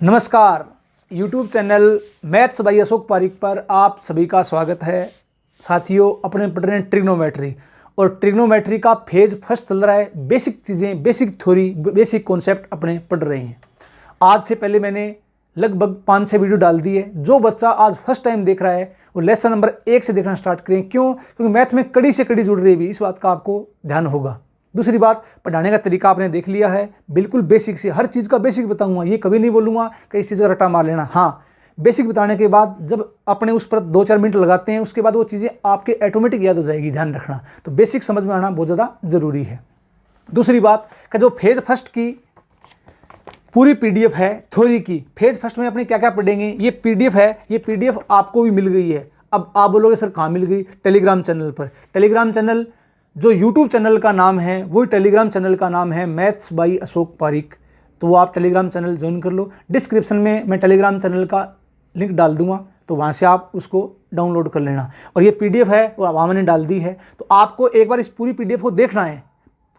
नमस्कार। YouTube channel maths by Ashok Pareek पर आप सभी का स्वागत है। साथियों, अपने पढ़ रहे हैं ट्रिग्नोमेट्री और ट्रिग्नोमेट्री का फेज फर्स्ट चल रहा है। बेसिक चीज़ें, बेसिक थ्योरी, बेसिक कॉन्सेप्ट अपने पढ़ रहे हैं। आज से पहले मैंने लगभग 5-6 वीडियो डाल दी है। जो बच्चा आज फर्स्ट टाइम देख रहा है वो लेसन नंबर 1 से देखना स्टार्ट करें। क्यों? क्योंकि मैथ में कड़ी से कड़ी जुड़ रही है, इस बात का आपको ध्यान होगा। दूसरी बात, पढ़ाने का तरीका आपने देख लिया है, बिल्कुल बेसिक से हर चीज़ का बेसिक बताऊंगा। ये कभी नहीं बोलूँगा कि इस चीज़ का रट्टा मार लेना। हाँ, बेसिक बताने के बाद जब अपने उस पर 2-4 मिनट लगाते हैं, उसके बाद वो चीज़ें आपके ऑटोमेटिक याद हो जाएगी। ध्यान रखना, तो बेसिक समझ में आना बहुत ज़्यादा ज़रूरी है। दूसरी बात कि जो फेज फर्स्ट की पूरी पीडीएफ है थ्योरी की, फेज फर्स्ट में अपने क्या क्या पढ़ेंगे, ये पीडीएफ है। ये पीडीएफ आपको भी मिल गई है। अब आप बोलोगे सर कहाँ मिल गई? टेलीग्राम चैनल पर। टेलीग्राम चैनल जो यूट्यूब चैनल का नाम है वही टेलीग्राम चैनल का नाम है मैथ्स बाय अशोक पारिक। तो वो आप टेलीग्राम चैनल ज्वाइन कर लो। डिस्क्रिप्शन में मैं टेलीग्राम चैनल का लिंक डाल दूंगा, तो वहाँ से आप उसको डाउनलोड कर लेना। और ये पीडीएफ है वो वहाँ मैंने डाल दी है। तो आपको एक बार इस पूरी पीडीएफ को देखना है।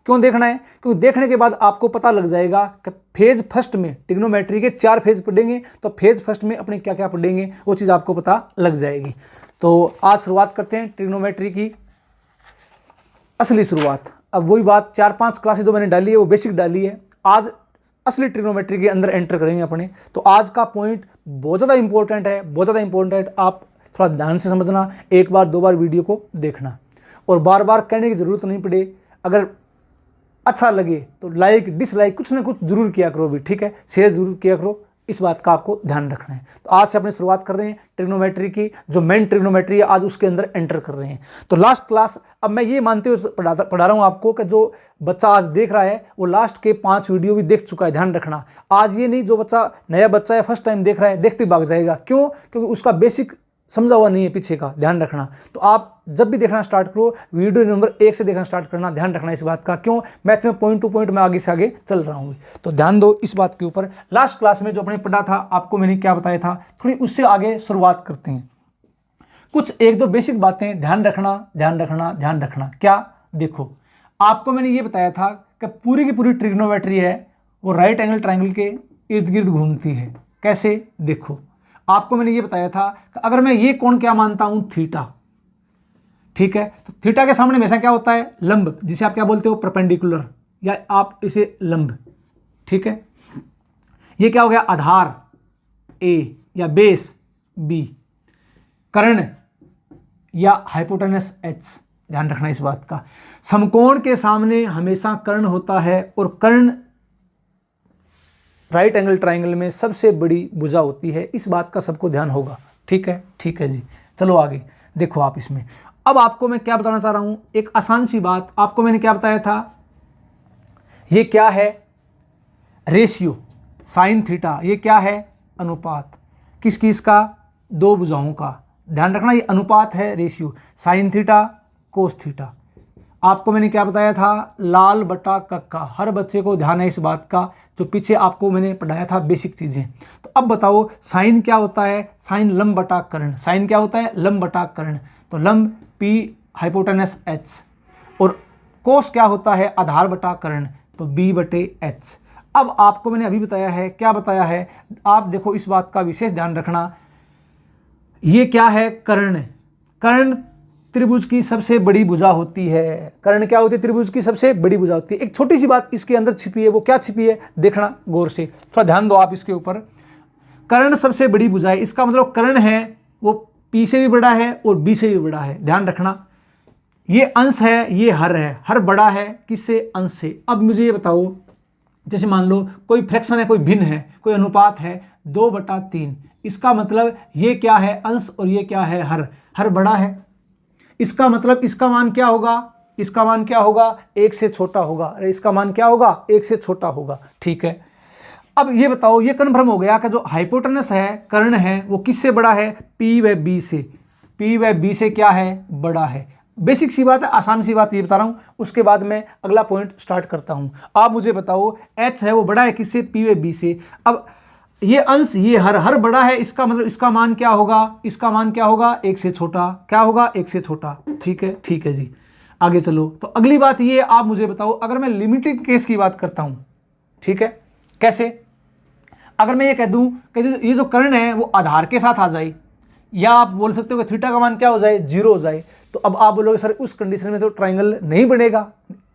क्यों देखना है? क्योंकि देखने के बाद आपको पता लग जाएगा कि फेज फर्स्ट में ट्रिग्नोमेट्री के 4 फेज पढ़ेंगे, तो फेज फर्स्ट में अपने क्या क्या पढ़ेंगे वो चीज़ आपको पता लग जाएगी। तो आज शुरुआत करते हैं ट्रिग्नोमेट्री की असली शुरुआत। अब वही बात, 4-5 क्लासेस जो मैंने डाली है वो बेसिक डाली है। आज असली ट्रिग्नोमेट्री के अंदर एंटर करेंगे अपने। तो आज का पॉइंट बहुत ज़्यादा इंपॉर्टेंट है, बहुत ज़्यादा इंपॉर्टेंट। आप थोड़ा ध्यान से समझना, एक बार 2 बार वीडियो को देखना और बार बार कहने की ज़रूरत नहीं पड़े। अगर अच्छा लगे तो लाइक डिसलाइक कुछ ना कुछ जरूर किया करो भी, ठीक है? शेयर जरूर किया करो, इस बात का आपको ध्यान रखना है। तो आज से अपनी शुरुआत कर रहे हैं ट्रिग्नोमेट्री की। जो मेन ट्रिग्नोमेट्री है आज उसके अंदर एंटर कर रहे हैं। तो लास्ट क्लास, अब मैं ये मानते हुए पढ़ा रहा हूँ आपको कि जो बच्चा आज देख रहा है वो लास्ट के 5 वीडियो भी देख चुका है। ध्यान रखना, आज ये नहीं जो बच्चा नया बच्चा है फर्स्ट टाइम देख रहा है देखते भाग जाएगा। क्यों? क्योंकि उसका बेसिक समझा हुआ नहीं है पीछे का। ध्यान रखना। तो आप जब भी देखना स्टार्ट करो वीडियो नंबर 1 से देखना स्टार्ट करना। ध्यान रखना इस बात का। क्यों? मैथ में पॉइंट टू पॉइंट मैं आगे से आगे चल रहा हूँ, तो ध्यान दो इस बात के ऊपर। लास्ट क्लास में जो अपने पढ़ा था आपको मैंने क्या बताया था, थोड़ी उससे आगे शुरुआत करते हैं। कुछ 1-2 बेसिक बातें ध्यान रखना, ध्यान रखना, ध्यान रखना। क्या? देखो, आपको मैंने ये बताया था कि पूरी की पूरी ट्रिग्नोमेट्री है वो राइट एंगल ट्राइंगल के इर्द गिर्द घूमती है। कैसे? देखो, आपको मैंने ये बताया था कि अगर मैं ये कोण क्या मानता हूं, थीटा, ठीक है? तो थीटा के सामने हमेशा क्या होता है? लंब, जिसे आप क्या बोलते हो? परपेंडिकुलर, या आप इसे लंब, ठीक है? ये क्या हो गया? आधार ए या बेस बी, कर्ण या हाइपोटेनस एच। ध्यान रखना इस बात का। समकोण के सामने हमेशा कर्ण होता है और कर्ण राइट एंगल ट्राइंगल में सबसे बड़ी भुजा होती है। इस बात का सबको ध्यान होगा, ठीक है? ठीक है जी, चलो आगे देखो आप इसमें। अब आपको मैं क्या बताना चाह रहा हूं, एक आसान सी बात। आपको मैंने क्या बताया था, ये क्या है? Ratio sine theta. ये क्या है? अनुपात। किस किस का? 2 भुजाओं का। ध्यान रखना, ये अनुपात है, ratio. Sine theta cos theta. आपको मैंने क्या बताया था? लाल बटा कक्का। हर बच्चे को ध्यान है इस बात का, जो पीछे आपको मैंने पढ़ाया था बेसिक चीज़ें। तो अब बताओ, साइन क्या होता है? साइन लंब बटा कर्ण। साइन क्या होता है? लंब बटा कर्ण। तो लंब पी हाइपोटेनस एच। और कोस क्या होता है? आधार बटा कर्ण, तो बी बटे एच। अब आपको मैंने अभी बताया है, क्या बताया है? आप देखो इस बात का विशेष ध्यान रखना। ये क्या है? कर्ण। कर्ण त्रिभुज की सबसे बड़ी भुजा होती है। कर्ण क्या होती है? त्रिभुज की सबसे बड़ी भुजा होती है। एक छोटी सी बात इसके अंदर छिपी है, वो क्या छिपी है? देखना गौर से, थोड़ा ध्यान दो आप इसके ऊपर। कर्ण सबसे बड़ी भुजा है, इसका मतलब कर्ण है वो पी से भी बड़ा है और बी से भी बड़ा है। ध्यान रखना, ये अंश है, ये हर है। हर बड़ा है किससे? अंश से। अब मुझे ये बताओ, जैसे मान लो कोई फ्रैक्शन है, कोई भिन्न है, कोई अनुपात है 2/3। इसका मतलब ये क्या है? अंश, और ये क्या है? हर। हर बड़ा है, इसका मतलब इसका मान क्या होगा? इसका मान क्या होगा? 1 से छोटा होगा। अरे इसका मान क्या होगा? 1 से छोटा होगा, ठीक है? अब ये बताओ, ये कन्फर्म हो गया कि जो हाइपोटेनस है, कर्ण है, वो किससे बड़ा है? पी व बी से। पी व बी से क्या है? बड़ा है। बेसिक सी बात है, आसान सी बात ये बता रहा हूं। उसके बाद मैं अगला पॉइंट स्टार्ट करता हूं। आप मुझे बताओ, एच है वो बड़ा है किससे? पी व बी से। अब ये अंश, ये हर। हर बड़ा है, इसका मतलब इसका मान क्या होगा? इसका मान क्या होगा? 1 से छोटा। क्या होगा? 1 से छोटा, ठीक है? ठीक है जी, आगे चलो। तो अगली बात ये, आप मुझे बताओ, अगर मैं लिमिटिंग केस की बात करता हूं, ठीक है? कैसे? अगर मैं ये कह दूं कि ये जो कर्ण है वो आधार के साथ आ जाए, या आप बोल सकते हो कि थीटा का मान क्या हो जाए, 0 हो जाए, तो अब आप बोलोगे सर उस कंडीशन में तो ट्राइंगल नहीं बनेगा।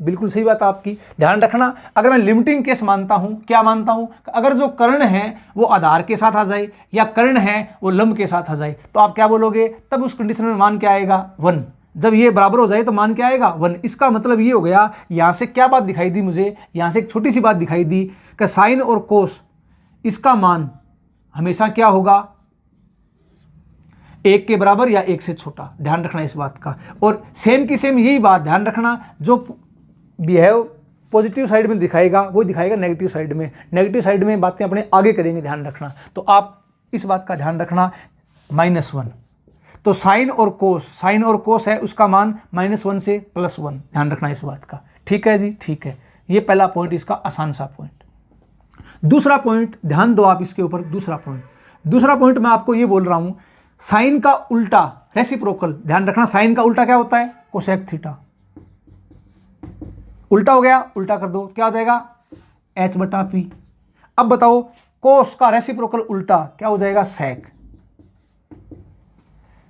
बिल्कुल सही बात आपकी, ध्यान रखना। अगर मैं लिमिटिंग केस मानता हूं, क्या मानता हूं, अगर जो कर्ण है वो आधार के साथ आ जाए या कर्ण है वो लंब के साथ आ जाए, तो आप क्या बोलोगे, तब उस कंडीशन में मान क्या आएगा, 1। जब ये बराबर हो जाए तो मान क्या आएगा, 1। इसका मतलब ये हो गया, यहां से क्या बात दिखाई दी मुझे, यहां से एक छोटी सी बात दिखाई दी कि साइन और कोस इसका मान हमेशा क्या होगा, 1 के बराबर या 1 से छोटा। ध्यान रखना इस बात का। और सेम की सेम यही बात ध्यान रखना, जो बिहेव पॉजिटिव साइड में दिखाएगा वो दिखाएगा नेगेटिव साइड में, नेगेटिव साइड में बातें अपने आगे करेंगे, ध्यान रखना। तो आप इस बात का ध्यान रखना, -1। तो साइन और कोस है उसका मान -1 से +1, ध्यान रखना इस बात का। ठीक है जी, ठीक है। ये पहला पॉइंट इसका आसान सा पॉइंट। दूसरा पॉइंट ध्यान दो आप इसके ऊपर। दूसरा पॉइंट मैं आपको ये बोल रहा हूं, साइन का उल्टा रेसिप्रोकल। ध्यान रखना, साइन का उल्टा क्या होता है, कोसेक थीटा। उल्टा हो गया, उल्टा कर दो, क्या हो जाएगा, h/p। अब बताओ कोस का रेसिप्रोकल उल्टा क्या हो जाएगा, सेक।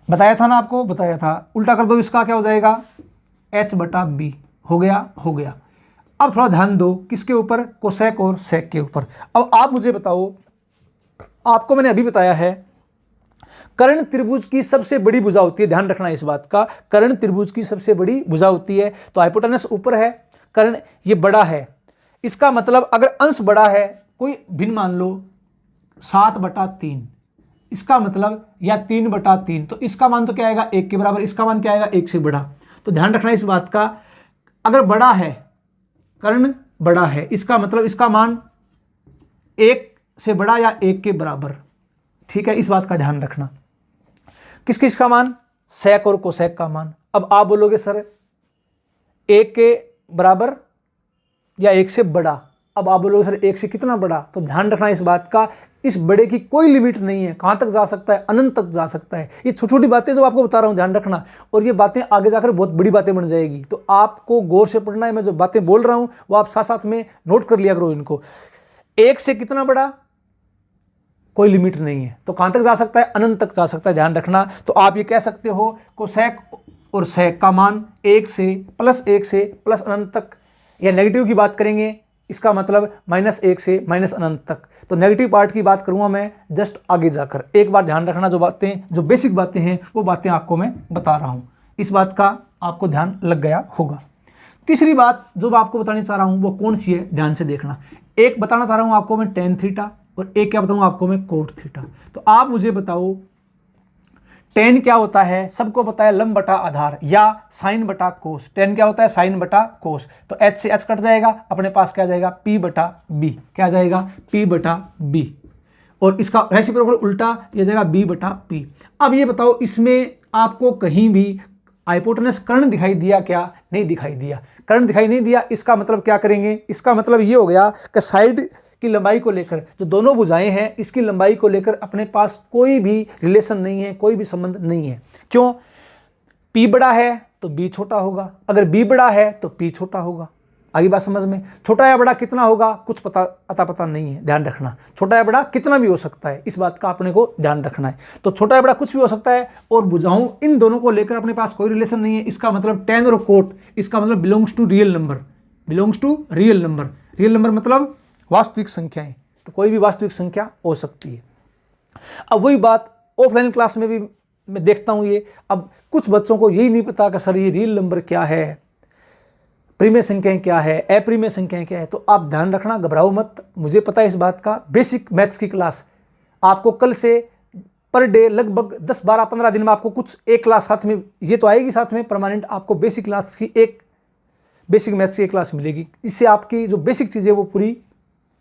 बताया था ना आपको, बताया था। उल्टा कर दो इसका, क्या हो जाएगा, h/b। हो गया। अब थोड़ा ध्यान दो किसके ऊपर, कोसेक और सेक के ऊपर। अब आप मुझे बताओ, आपको मैंने अभी बताया है कर्ण त्रिभुज की सबसे बड़ी भुजा होती है, ध्यान रखना इस बात का, कर्ण त्रिभुज की सबसे बड़ी भुजा होती है। तो हाइपोटेनस ऊपर है, कर्ण ये बड़ा है, इसका मतलब अगर अंश बड़ा है, कोई भिन्न मान लो 7/3, इसका मतलब या 3/3, तो इसका मान तो क्या आएगा, 1 के बराबर, इसका मान क्या आएगा, 1 से बड़ा। तो ध्यान रखना इस बात का, अगर बड़ा है, कर्ण बड़ा है, इसका मतलब इसका मान 1 से बड़ा या 1 के बराबर। ठीक है, इस बात का ध्यान रखना। किस किस का मान, सेक और कोसेक का मान। अब आप बोलोगे सर 1 के बराबर या 1 से बड़ा। अब आप बोलोगे सर 1 से कितना बड़ा, तो ध्यान रखना इस बात का, इस बड़े की कोई लिमिट नहीं है, कहां तक जा सकता है, अनंत तक जा सकता है। ये छोटी छोटी बातें जो आपको बता रहा हूं, ध्यान रखना, और ये बातें आगे जाकर बहुत बड़ी बातें बन जाएगी। तो आपको गौर से पढ़ना है, मैं जो बातें बोल रहा हूं वो आप साथ साथ में नोट कर लिया करो इनको। 1 से कितना बड़ा, कोई लिमिट नहीं है, तो कहां तक जा सकता है, अनंत तक जा सकता है, ध्यान रखना। तो आप ये कह सकते हो कोसेक और सेक का मान 1 से +1 से प्लस अनंत तक, या नेगेटिव की बात करेंगे इसका मतलब -1 से -अनंत तक। तो नेगेटिव पार्ट की बात करूंगा मैं जस्ट आगे जाकर। एक बार ध्यान रखना, जो बातें, जो बेसिक बातें हैं वो बातें आपको मैं बता रहा हूं, इस बात का आपको ध्यान लग गया होगा। तीसरी बात जो मैं आपको बताने चाह रहा हूं वो कौन सी है, ध्यान से देखना। एक बताना चाह रहा हूं आपको मैं tan थीटा, और एक क्या बताऊंगा आपको मैं कोट थीटा। तो आप मुझे बताओ tan क्या होता है, सबको पता है लंब बटा आधार या साइन बटा कोस। tan क्या होता है, साइन बटा कोस। तो h से h कट जाएगा, अपने पास क्या जाएगा, p/b। क्या जाएगा, p/b। और इसका रेसिप्रोकल उल्टा ये जाएगा b/p। अब ये बताओ इसमें आपको कहीं भी हाइपोटेनस कर्ण दिखाई दिया क्या, नहीं दिखाई दिया। कर्ण दिखाई नहीं दिया, इसका मतलब क्या करेंगे, इसका मतलब ये हो गया कि साइड की लंबाई को लेकर, जो दोनों भुजाएं हैं इसकी लंबाई को लेकर अपने पास कोई भी रिलेशन नहीं है, कोई भी संबंध नहीं है। क्यों, p बड़ा है तो b छोटा होगा, अगर b बड़ा है तो p छोटा होगा। आगे बात समझ में, छोटा या बड़ा कितना होगा कुछ पता नहीं है, ध्यान रखना। छोटा या बड़ा कितना भी हो सकता है, इस बात का अपने को ध्यान रखना है। तो छोटा या बड़ा कुछ भी हो सकता है, और भुजाओं इन दोनों को लेकर अपने पास कोई रिलेशन नहीं है। इसका मतलब tan और कोट, इसका मतलब belongs to real number, belongs to real number. Real number मतलब वास्तविक संख्याएं, तो कोई भी वास्तविक संख्या हो सकती है। अब वही बात ऑफलाइन क्लास में भी मैं देखता हूं ये, अब कुछ बच्चों को यही नहीं पता कि सर ये रियल नंबर क्या है, प्रीमेय संख्याएं क्या है, अप्रीमेय संख्याएं क्या है। तो आप ध्यान रखना, घबराओ मत, मुझे पता है इस बात का। बेसिक मैथ्स की क्लास आपको कल से पर डे लगभग 10, 12, 15 दिन में आपको कुछ एक क्लास साथ में ये तो आएगी, साथ में परमानेंट आपको बेसिक क्लास की एक बेसिक मैथ्स की एक क्लास मिलेगी। इससे आपकी जो बेसिक चीज़ें वो पूरी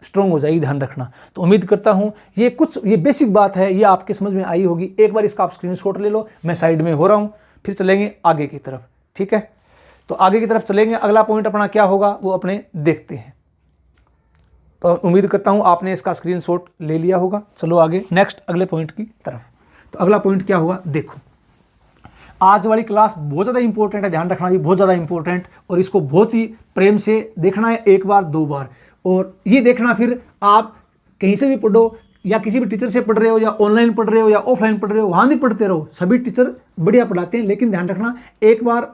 स्ट्रॉन्ग हो जाएगी, ध्यान रखना। तो उम्मीद करता हूं ये बेसिक बात है, ये आपके समझ में आई होगी। एक बार इसका आप स्क्रीनशॉट ले लो, मैं साइड में हो रहा हूं, फिर चलेंगे आगे की तरफ। ठीक है, तो आगे की तरफ चलेंगे। अगला पॉइंट अपना क्या होगा वो अपने देखते हैं। तो उम्मीद करता हूं आपने इसका स्क्रीनशॉट ले लिया होगा। चलो आगे नेक्स्ट अगले पॉइंट की तरफ। तो अगला पॉइंट क्या होगा, देखो आज वाली क्लास बहुत ज़्यादा इंपॉर्टेंट है, ध्यान रखना, ये बहुत ज़्यादा इंपॉर्टेंट, और इसको बहुत ही प्रेम से देखना है, एक बार 2 बार, और ये देखना फिर आप कहीं से भी पढ़ो, या किसी भी टीचर से पढ़ रहे हो, या ऑनलाइन पढ़ रहे हो, या ऑफलाइन पढ़ रहे हो, वहाँ भी पढ़ते रहो, सभी टीचर बढ़िया पढ़ाते हैं। लेकिन ध्यान रखना, एक बार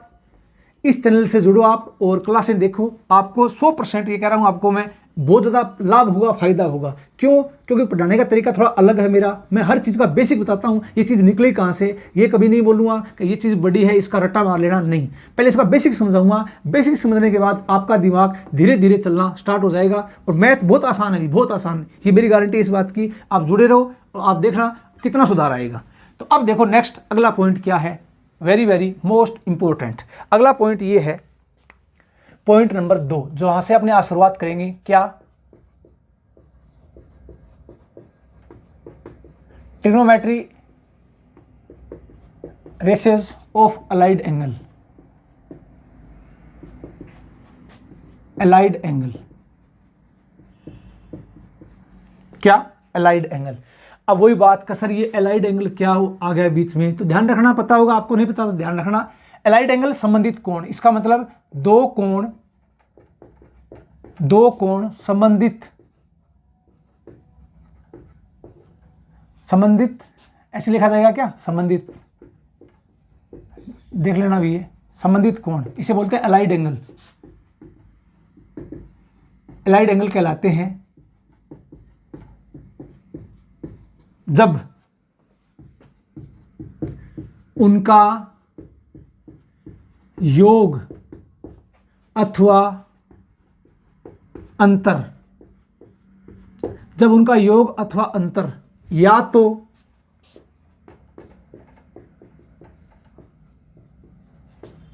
इस चैनल से जुड़ो आप और क्लासें देखो, आपको 100% ये कह रहा हूँ, आपको मैं बहुत ज़्यादा लाभ होगा, फायदा होगा। क्यों? क्योंकि पढ़ाने का तरीका थोड़ा अलग है मेरा। मैं हर चीज़ का बेसिक बताता हूँ, ये चीज़ निकली कहाँ से। ये कभी नहीं बोलूँगा कि ये चीज़ बड़ी है, इसका रट्टा मार लेना, नहीं। पहले इसका बेसिक समझाऊंगा, बेसिक समझने के बाद आपका दिमाग धीरे धीरे चलना स्टार्ट हो जाएगा। और मैथ बहुत आसान है, बहुत आसान है, ये मेरी गारंटी है इस बात की। आप जुड़े रहो और आप देखना कितना सुधार आएगा। तो अब देखो नेक्स्ट अगला पॉइंट क्या है, वेरी वेरी मोस्ट इंपॉर्टेंट। अगला पॉइंट ये है, पॉइंट नंबर 2, जो यहां से अपने आज शुरुआत करेंगे। क्या? Trigonometry ratios of allied angle. Allied angle क्या? Allied angle. अब वही बात का सर, ये अलाइड एंगल क्या हो आ गया बीच में, तो ध्यान रखना, पता होगा आपको, नहीं पता तो ध्यान रखना। अलाइड एंगल संबंधित कोण, इसका मतलब दो कोण संबंधित ऐसे लिखा जाएगा क्या? संबंधित, देख लेना भी है, संबंधित कोण, इसे बोलते हैं अलाइड एंगल। अलाइड एंगल कहलाते हैं जब उनका योग अथवा अंतर, जब उनका योग अथवा अंतर या तो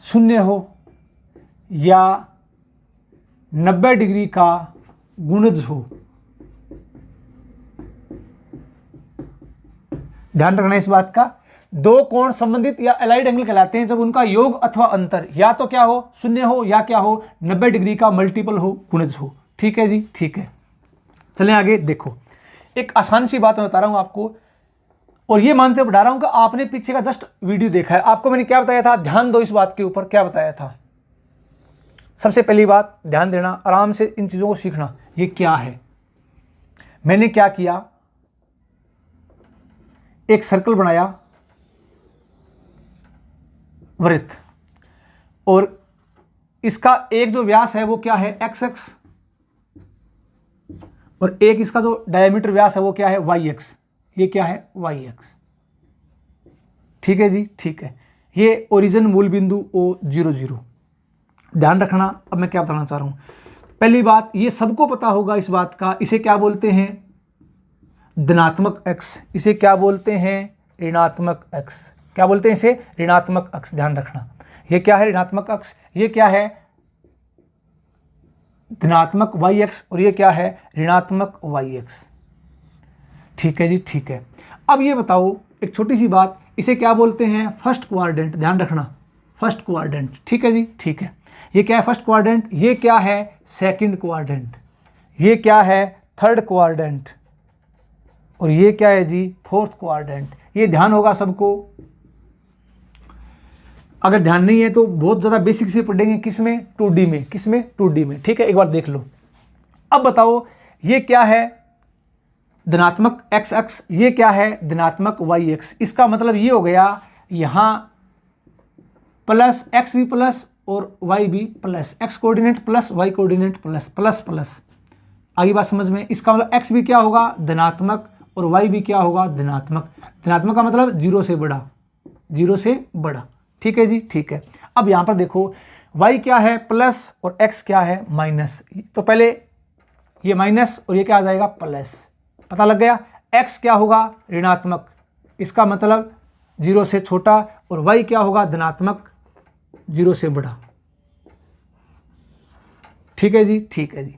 शून्य हो या 90 डिग्री का गुणज हो। ध्यान रखना इस बात का, दो कोण संबंधित या अलाइड एंगल कहलाते हैं जब उनका योग अथवा अंतर या तो क्या हो? शून्य हो, या क्या हो? 90 डिग्री का मल्टीपल हो, गुणज हो। ठीक है जी, ठीक है। चलें आगे। देखो, एक आसान सी बात मैं बता रहा हूं आपको, और ये मानते हुए बढ़ा रहा हूं कि आपने पीछे का जस्ट वीडियो देखा है। आपको मैंने क्या बताया था? ध्यान दो इस बात के ऊपर, क्या बताया था? सबसे पहली बात ध्यान देना, आराम से इन चीजों को सीखना। ये क्या है? मैंने क्या किया, एक सर्कल बनाया, वृत्त, और इसका एक जो व्यास है वो क्या है? एक्स एक्स, और एक इसका जो डायमीटर व्यास है वो क्या है? Y x. ये क्या है? Y x. ठीक है जी, ठीक है। ये ओरिजिन मूल बिंदु O00। ध्यान रखना, अब मैं क्या बताना चाह रहा हूं। पहली बात, ये सबको पता होगा इस बात का, इसे क्या बोलते हैं? धनात्मक एक्स। इसे क्या बोलते हैं? ऋणात्मक एक्स। क्या बोलते हैं इसे? ऋणात्मक अक्ष। ध्यान रखना, ये क्या है? ऋणात्मक अक्ष। ये क्या है? धनात्मक वाई एक्स, और ये क्या है? ऋणात्मक वाई एक्स। ठीक है जी, ठीक है। अब ये बताओ एक छोटी सी बात, इसे क्या बोलते हैं? First quadrant. ध्यान रखना, फर्स्ट क्वाड्रेंट। ठीक है जी, ठीक है। ये क्या है? First quadrant. ये क्या है? Second quadrant. ये क्या है? Third quadrant. और ये क्या है जी? Fourth quadrant. ये ध्यान होगा सबको। अगर ध्यान नहीं है तो बहुत ज़्यादा बेसिक से पढ़ेंगे, किसमें? 2D में। किसमें? 2D में। ठीक है, एक बार देख लो। अब बताओ ये क्या है? धनात्मक एक्स अक्ष। ये क्या है? धनात्मक वाई एक्स। इसका मतलब ये हो गया, यहाँ प्लस एक्स भी प्लस और वाई भी plus, x coordinate plus y coordinate plus, plus plus. आगे बात समझ में? इसका मतलब एक्स भी क्या होगा? धनात्मक, और वाई भी क्या होगा? धनात्मक। धनात्मक का मतलब 0 से बड़ा, 0 से बड़ा। ठीक है जी, ठीक है। अब यहां पर देखो, y क्या है? प्लस, और x क्या है? माइनस। तो पहले ये माइनस और ये क्या आ जाएगा? प्लस। पता लग गया? x क्या होगा? ऋणात्मक, इसका मतलब 0 से छोटा, और y क्या होगा? धनात्मक, 0 से बड़ा। ठीक है जी, ठीक है जी।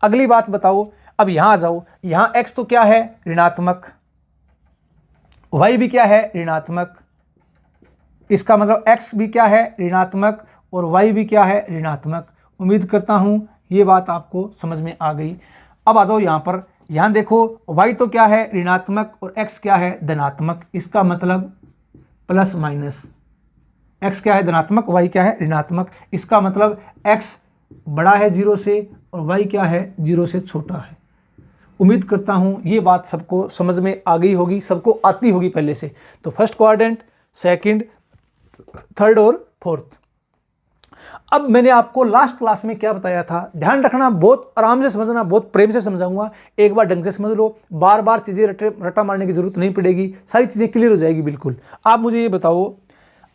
अगली बात बताओ, अब यहां आ जाओ। यहां x तो क्या है? ऋणात्मक, y भी क्या है? ऋणात्मक। इसका मतलब x भी क्या है? ऋणात्मक, और y भी क्या है? ऋणात्मक। उम्मीद करता हूं ये बात आपको समझ में आ गई। अब आ जाओ यहां पर, यहां देखो y तो क्या है? ऋणात्मक, और x क्या है? धनात्मक। इसका मतलब प्लस माइनस, x क्या है? धनात्मक, y क्या है? ऋणात्मक। इसका मतलब x बड़ा है 0 से, और y क्या है? 0 से छोटा है। उम्मीद करता हूँ ये बात सबको समझ में आ गई होगी, सबको आती होगी पहले से। तो फर्स्ट क्वाड्रेंट, सेकंड, थर्ड और फोर्थ। अब मैंने आपको लास्ट क्लास में क्या बताया था, ध्यान रखना, बहुत आराम से समझना, बहुत प्रेम से समझाऊंगा, एक बार ढंग से समझ लो, बार बार चीज़ें रटा मारने की जरूरत नहीं पड़ेगी, सारी चीज़ें क्लियर हो जाएगी बिल्कुल। आप मुझे ये बताओ,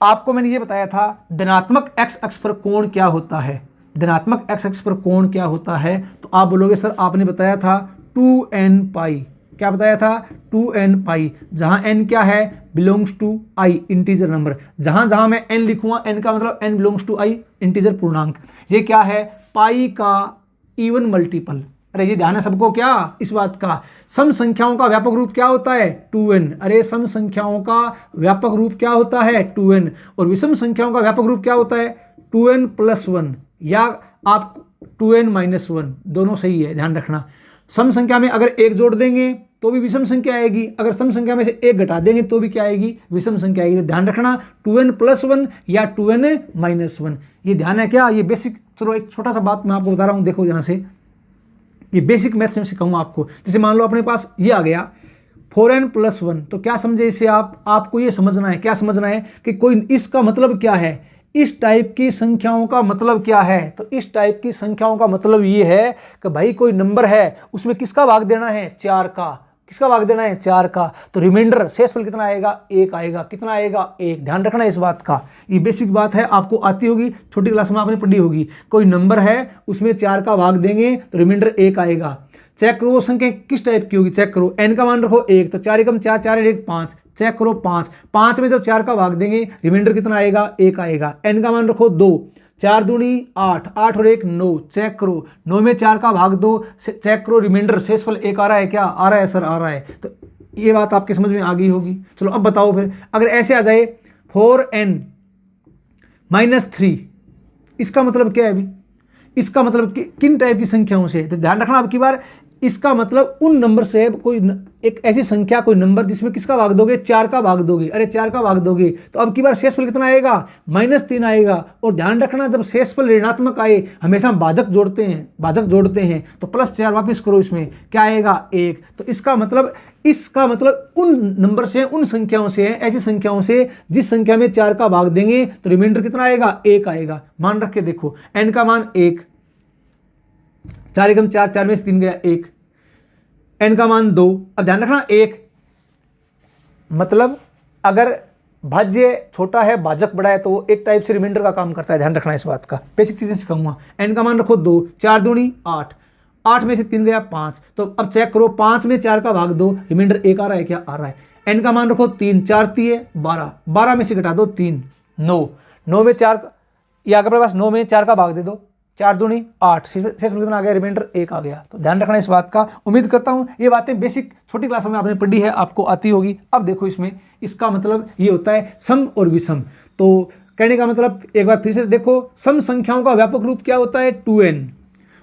आपको मैंने ये बताया था धनात्मक एक्स अक्ष पर कोण क्या होता है, धनात्मक एक्स अक्ष पर कोण क्या होता है, तो आप बोलोगे सर आपने बताया था 2n पाई, क्या बताया था 2n पाई, जहां n क्या है, belongs to i, integer number, जहां जहां मैं n लिखूंगा n का मतलब n belongs to i, integer पूर्णांक, ये क्या है पाई का इवन मल्टीपल। अरे ये ध्यान है सबको क्या इस बात का, सम संख्याओं का व्यापक रूप क्या होता है 2n, अरे सम संख्याओं का व्यापक रूप क्या होता है 2n, और विषम संख्याओं का व्यापक रूप क्या होता है 2n + 1, या आप 2n - 1, दोनों सही है, ध्यान रखना। सम संख्या में अगर एक जोड़ देंगे तो भी विषम संख्या आएगी, अगर सम संख्या में से एक घटा देंगे तो भी क्या आएगी, विषम संख्या आएगी। तो ध्यान रखना 2n + 1 या 2n - 1, ये ध्यान है क्या, ये बेसिक। चलो एक छोटा सा बात मैं आपको बता रहा हूँ, देखो यहाँ से, ये बेसिक मैथ्स में सिखाऊंगा आपको। जैसे मान लो अपने पास ये आ गया 4n + 1, तो क्या समझे इससे आपको ये समझना है, क्या समझना है कि कोई इसका मतलब क्या है, इस टाइप की संख्याओं का मतलब क्या है। तो इस टाइप की संख्याओं का मतलब ये है कि भाई कोई नंबर है उसमें किसका भाग देना है 4 का, किसका भाग देना है 4 का, तो रिमाइंडर शेषफल कितना आएगा 1 आएगा, कितना आएगा 1। ध्यान रखना इस बात का, ये बेसिक बात है, आपको आती होगी, छोटी क्लास में आपने पढ़ी होगी। कोई नंबर है उसमें 4 का भाग देंगे तो रिमाइंडर 1 आएगा। चेक करो वो संख्या किस टाइप की होगी, चेक करो, n का मान रखो 1, तो 4 एकम 4, 4 1 5, चेक करो 5 में जब 4 का भाग देंगे रिमाइंडर कितना आएगा 1 आएगा। n का मान रखो 2, 4 दूनी 8, 8 और 1 9, चेक करो 9 में 4 का भाग 2, चेक करो रिमाइंडर शेषफल 1 आ रहा है, क्या आ रहा है सर, आ रहा है। तो ये बात आपकी समझ में आ गई होगी। चलो अब बताओ फिर, अगर ऐसे आ जाए 4n - 3, इसका मतलब क्या है अभी, इसका मतलब किन टाइप की संख्याओं से, तो ध्यान रखना अब की बार, इसका मतलब उन नंबर से कोई एक ऐसी संख्या, कोई नंबर जिसमें किसका भाग दोगे 4 का भाग दोगे, अरे 4 का भाग दोगे तो अब की बार शेषफल कितना आएगा -3 आएगा। और ध्यान रखना जब शेषफल ऋणात्मक आए हमेशा भाजक जोड़ते हैं, भाजक जोड़ते हैं, तो +4 वापस करो, इसमें क्या आएगा 1। तो इसका मतलब उन नंबर से, उन संख्याओं से, ऐसी संख्याओं से जिस संख्या में 4 का भाग देंगे तो रिमाइंडर कितना आएगा 1 आएगा। मान रख के देखो, n का मान 1, 4 एकम 4, 4 में से 3 गया 1, n का मान 2। अब ध्यान रखना 1 मतलब अगर भाज्य छोटा है भाजक बड़ा है तो वो एक टाइप से रिमाइंडर का काम करता है, ध्यान रखना इस बात का, बेसिक चीजें सिखाऊंगा। n का मान रखो 2, 4 दूनी 8, 8 में से 3 गया 5, तो अब चेक करो 5 में 4 का भाग 2, रिमाइंडर 1 आ रहा है, क्या आ रहा है। n का मान रखो 3, 4 3 12, 12 में से घटा दो 3 9, 9 में 4, या अगर पास 9 में 4 का भाग दे दो, 4 दूनी 8, शेषफल कितना आ गया रिमाइंडर 1 आ गया। तो ध्यान रखना इस बात का। उम्मीद करता हूं ये बातें बेसिक छोटी क्लास में आपने पढ़ी है, आपको आती होगी। अब देखो इसमें इसका मतलब ये होता है सम और विषम। तो कहने का मतलब एक बार फिर से देखो, सम संख्याओं का व्यापक रूप क्या होता है 2n,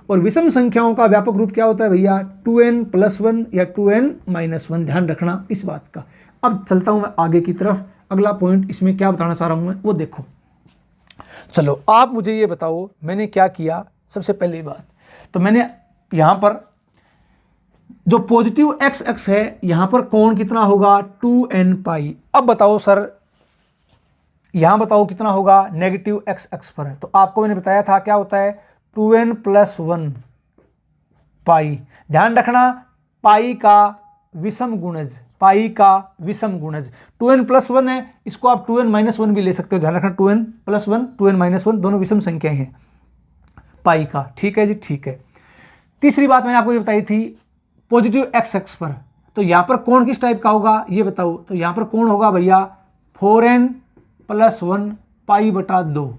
और विषम संख्याओं का व्यापक रूप क्या होता है भैया 2n + 1 या 2n - 1। ध्यान रखना इस बात का। अब चलता हूं मैं आगे की तरफ, अगला पॉइंट इसमें क्या बताना चाह रहा हूं मैं वो देखो। चलो आप मुझे ये बताओ मैंने क्या किया। सबसे पहली बात तो मैंने यहां पर जो पॉजिटिव एक्स अक्ष है यहां पर कोण कितना होगा 2n पाई। अब बताओ सर यहां बताओ कितना होगा नेगेटिव एक्स अक्ष पर, तो आपको मैंने बताया था क्या होता है 2n + 1 पाई। ध्यान रखना पाई का विषम गुणज, पाई का विषम गुणज 2n + 1 है, इसको आप 2n - 1 भी ले सकते हो। ध्यान रखना 2n + 1 2n - 1 दोनों विषम संख्याएं हैं पाई का, ठीक है जी, ठीक है। तीसरी बात मैंने आपको ये बताई थी पॉजिटिव एक्स अक्ष पर, तो यहां पर कोण किस टाइप का होगा ये बताओ। तो यहां पर कोण होगा भैया 4n + 1 π/2।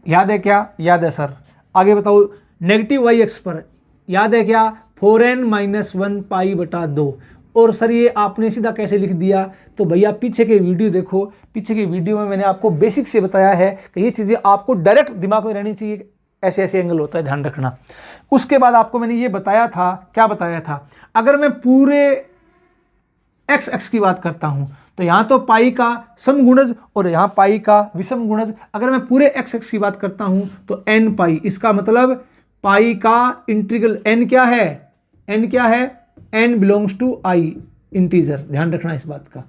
याद है क्या, याद है सर। आगे बताओ नेगेटिव वाई अक्ष पर याद है क्या 4n - 1 π/2। और सर ये आपने सीधा कैसे लिख दिया, तो भैया पीछे के वीडियो देखो, पीछे के वीडियो में मैंने आपको बेसिक से बताया है कि ये चीज़ें आपको डायरेक्ट दिमाग में रहनी चाहिए, ऐसे ऐसे एंगल होता है, ध्यान रखना। उसके बाद आपको मैंने ये बताया था, क्या बताया था, अगर मैं पूरे एक्स अक्ष की बात करता हूं तो यहां तो पाई का समगुणज और यहां पाई का विषम गुणज। अगर मैं पूरे एक्स अक्ष की बात करता हूं तो n पाई, इसका मतलब पाई का इंटीग्रल n क्या है n क्या है, n belongs to i integer, ध्यान रखना इस बात का।